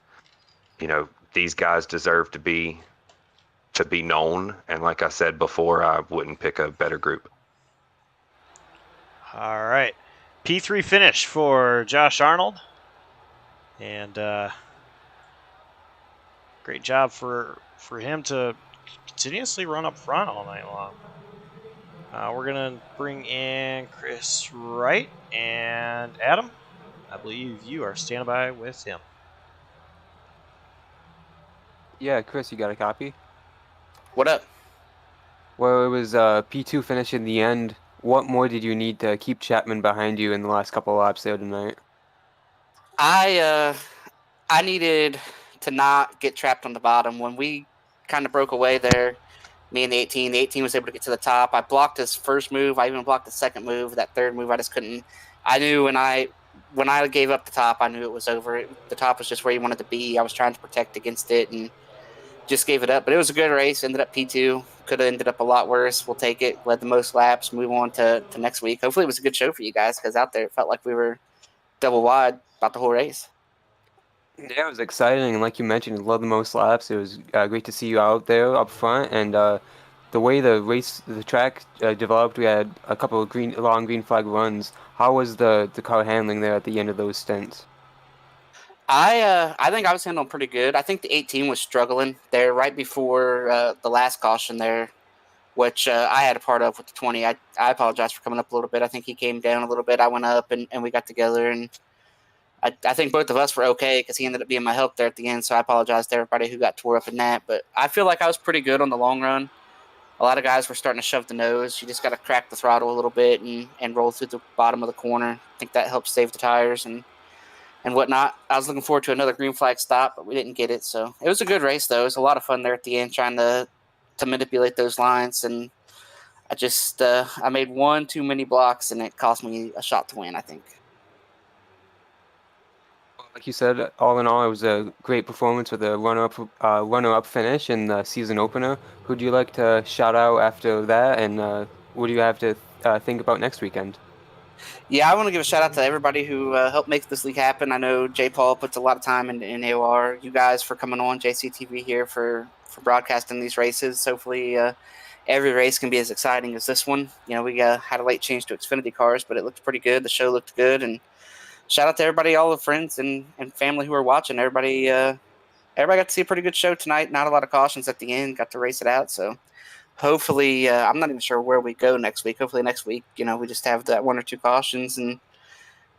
these guys deserve to be known. And like I said before, I wouldn't pick a better group. All right. P3 finish for Josh Arnold. And great job for him to continuously run up front all night long. We're going to bring in Chris Wright and Adam. I believe you are standing by with him. Yeah, Chris, you got a copy? What up? Well, it was P2 finish in the end. What more did you need to keep Chapman behind you in the last couple of laps there tonight? I needed to not get trapped on the bottom. When we kind of broke away there, me and the 18 was able to get to the top. I blocked his first move. I even blocked the second move. That third move, I just couldn't. I knew when I gave up the top, I knew it was over. The top was just where he wanted to be. I was trying to protect against it and just gave it up. But it was a good race. Ended up P2. Could have ended up a lot worse. We'll take it. Led the most laps. Move on to next week. Hopefully it was a good show for you guys, because out there it felt like we were double wide about the whole race. Yeah, it was exciting, and like you mentioned, you led the most laps. It was great to see you out there up front, and the way the track developed, we had a couple of long green flag runs. How was the car handling there at the end of those stints? I think I was handling pretty good. I think the 18 was struggling there right before the last caution there, which I had a part of with the 20. I apologize for coming up a little bit. I think he came down a little bit. I went up, and we got together, and I think both of us were okay because he ended up being my help there at the end. So I apologize to everybody who got tore up in that. But I feel like I was pretty good on the long run. A lot of guys were starting to shove the nose. You just got to crack the throttle a little bit and roll through the bottom of the corner. I think that helps save the tires. And and whatnot. I was looking forward to another green flag stop, but we didn't get it. So it was a good race, though. It was a lot of fun there at the end trying to manipulate those lines. And I made one too many blocks, and it cost me a shot to win, I think. Like you said, all in all, it was a great performance with a runner-up finish in the season opener. Who do you like to shout out after that, and what do you have to think about next weekend? Yeah, I want to give a shout out to everybody who helped make this league happen. I know J. Paul puts a lot of time in NAOR. You guys for coming on JCTV here for broadcasting these races. Hopefully, every race can be as exciting as this one. You know, we had a late change to Xfinity cars, but it looked pretty good. The show looked good, and shout out to everybody, all the friends and family who are watching. Everybody got to see a pretty good show tonight. Not a lot of cautions at the end. Got to race it out, so. Hopefully, I'm not even sure where we go next week. Hopefully next week, we just have that one or two cautions and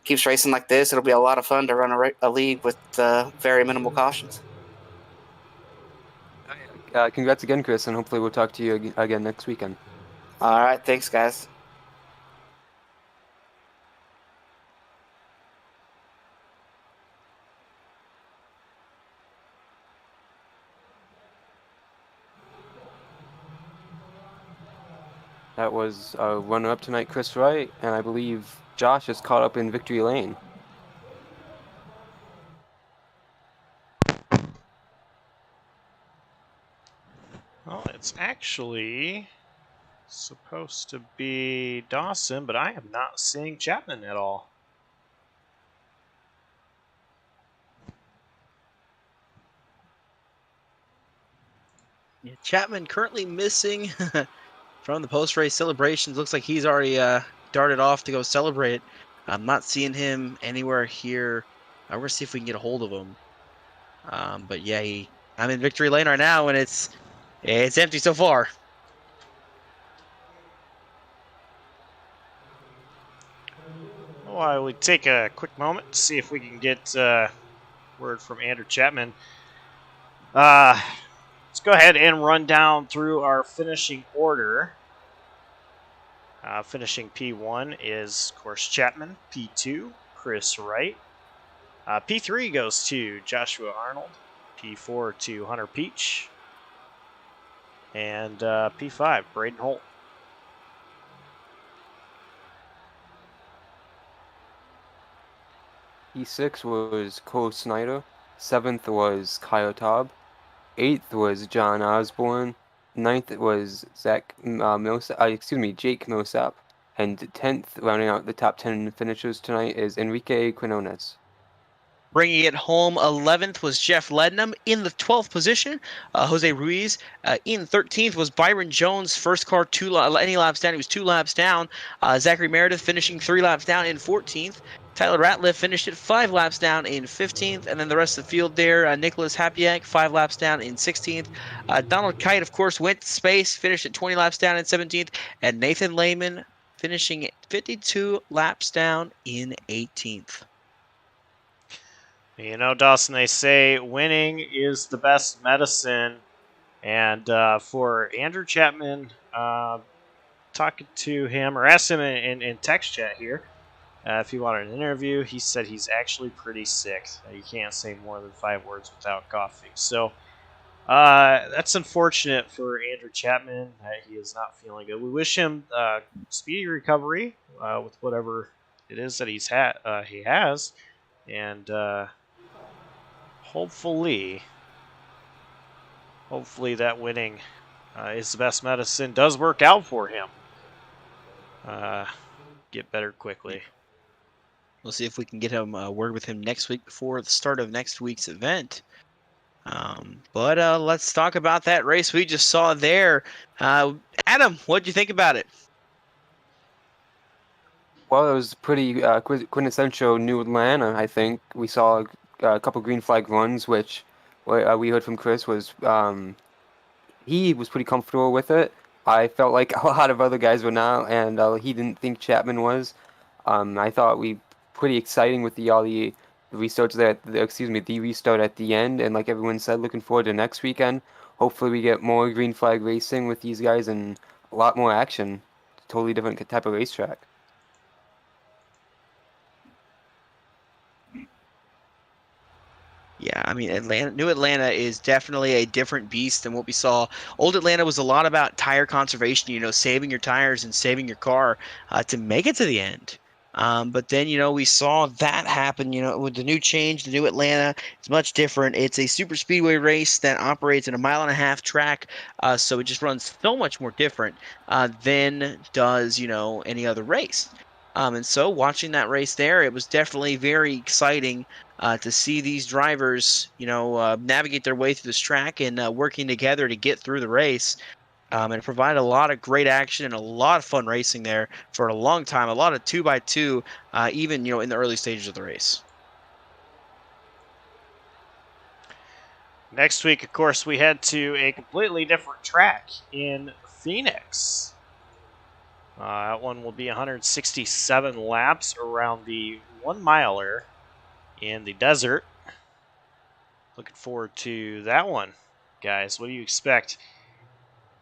keeps racing like this. It'll be a lot of fun to run a league with very minimal cautions. Congrats again, Chris, and hopefully we'll talk to you again next weekend. All right. Thanks, guys. That was runner-up tonight, Chris Wright, and I believe Josh is caught up in victory lane. Well, it's actually supposed to be Dawson, but I am not seeing Chapman at all. Yeah, Chapman currently missing from the post-race celebrations. Looks like he's already darted off to go celebrate. I'm not seeing him anywhere here. We're going to see if we can get a hold of him. But yeah, I'm in victory lane right now, and it's empty so far. Well, we take a quick moment to see if we can get word from Andrew Chapman. Let's go ahead and run down through our finishing order. Finishing P1 is, of course, Chapman. P2, Chris Wright. P3 goes to Joshua Arnold. P4 to Hunter Peach. And P5, Braden Holt. P6 was Cole Snyder. 7th was Kyle Taub. 8th was John Osborne. 9th was Jake Millsap. And 10th, rounding out the top 10 finishers tonight, is Enrique Quinones. Bringing it home, 11th was Jeff Lednam. In the 12th position, Jose Ruiz. In 13th was Byron Jones. First car, any laps down. He was 2 laps down. Zachary Meredith finishing 3 laps down in 14th. Tyler Ratliff finished it 5 laps down in 15th. And then the rest of the field there, Nicholas Hapiak, 5 laps down in 16th. Donald Kite, of course, went to space, finished at 20 laps down in 17th. And Nathan Lehman finishing 52 laps down in 18th. You know, Dawson, they say winning is the best medicine. And for Andrew Chapman, talking to him, or asked him in text chat here, if he wanted an interview, he said he's actually pretty sick. You can't say more than 5 words without coughing. So that's unfortunate for Andrew Chapman. He is not feeling good. We wish him speedy recovery with whatever it is that he has. And hopefully that winning is the best medicine does work out for him. Get better quickly. We'll see if we can get him a word with him next week before the start of next week's event. But let's talk about that race we just saw there. Adam, what did you think about it? Well, it was pretty quintessential New Atlanta, I think. We saw a couple green flag runs, which we heard from Chris was he was pretty comfortable with it. I felt like a lot of other guys were not, and he didn't think Chapman was. I thought pretty exciting with the restarts the restart at the end, and like everyone said, looking forward to next weekend. Hopefully we get more green flag racing with these guys and a lot more action. Totally different type of racetrack. Yeah, I mean, New Atlanta is definitely a different beast than what we saw. Old Atlanta was a lot about tire conservation, saving your tires and saving your car to make it to the end. But then, we saw that happen, with the new change, the new Atlanta. It's much different. It's a super speedway race that operates in a 1.5-mile track. So it just runs so much more different than does, any other race. And so watching that race there, it was definitely very exciting to see these drivers, navigate their way through this track and working together to get through the race. And it provided a lot of great action and a lot of fun racing there for a long time. A lot of 2x2, even in the early stages of the race. Next week, of course, we head to a completely different track in Phoenix. That one will be 167 laps around the 1 miler in the desert. Looking forward to that one, guys. What do you expect?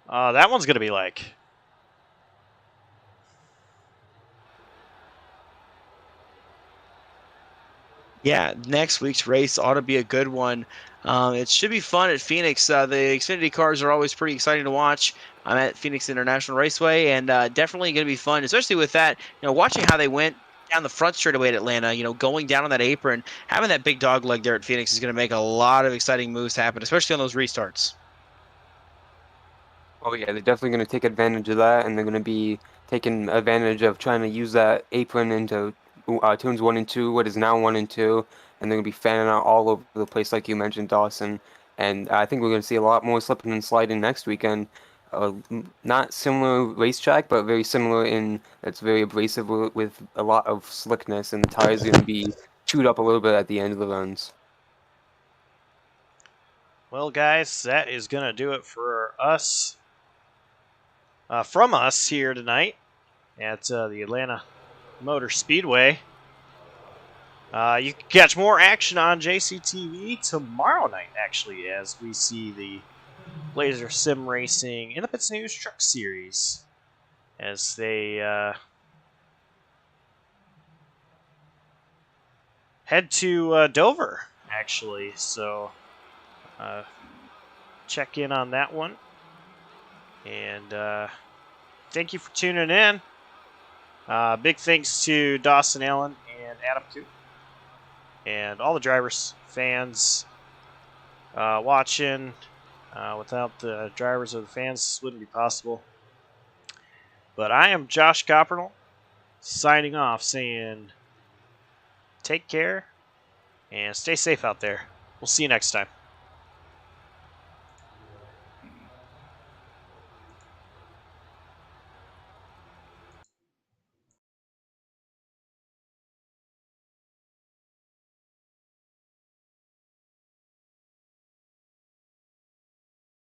That one's going to be like. Yeah, next week's race ought to be a good one. It should be fun at Phoenix. The Xfinity cars are always pretty exciting to watch. I'm at Phoenix International Raceway, and definitely going to be fun, especially with that. Watching how they went down the front straightaway at Atlanta. Going down on that apron, having that big dog leg there at Phoenix is going to make a lot of exciting moves happen, especially on those restarts. Oh yeah, they're definitely going to take advantage of that, and they're going to be taking advantage of trying to use that apron into turns 1 and 2, what is now 1 and 2, and they're going to be fanning out all over the place, like you mentioned, Dawson. And I think we're going to see a lot more slipping and sliding next weekend. Not similar racetrack, but very similar in it's very abrasive with a lot of slickness, and the tires are going to be chewed up a little bit at the end of the runs. Well, guys, that is going to do it for us. From us here tonight at the Atlanta Motor Speedway. You can catch more action on JCTV tomorrow night, actually, as we see the Laser Sim Racing in the Pits News Truck Series as they head to Dover, actually. So check in on that one. And thank you for tuning in. Big thanks to Dawson Allen and Adam Coop and all the drivers, fans watching. Without the drivers or the fans, this wouldn't be possible. But I am Josh Coppernell, signing off, saying take care and stay safe out there. We'll see you next time.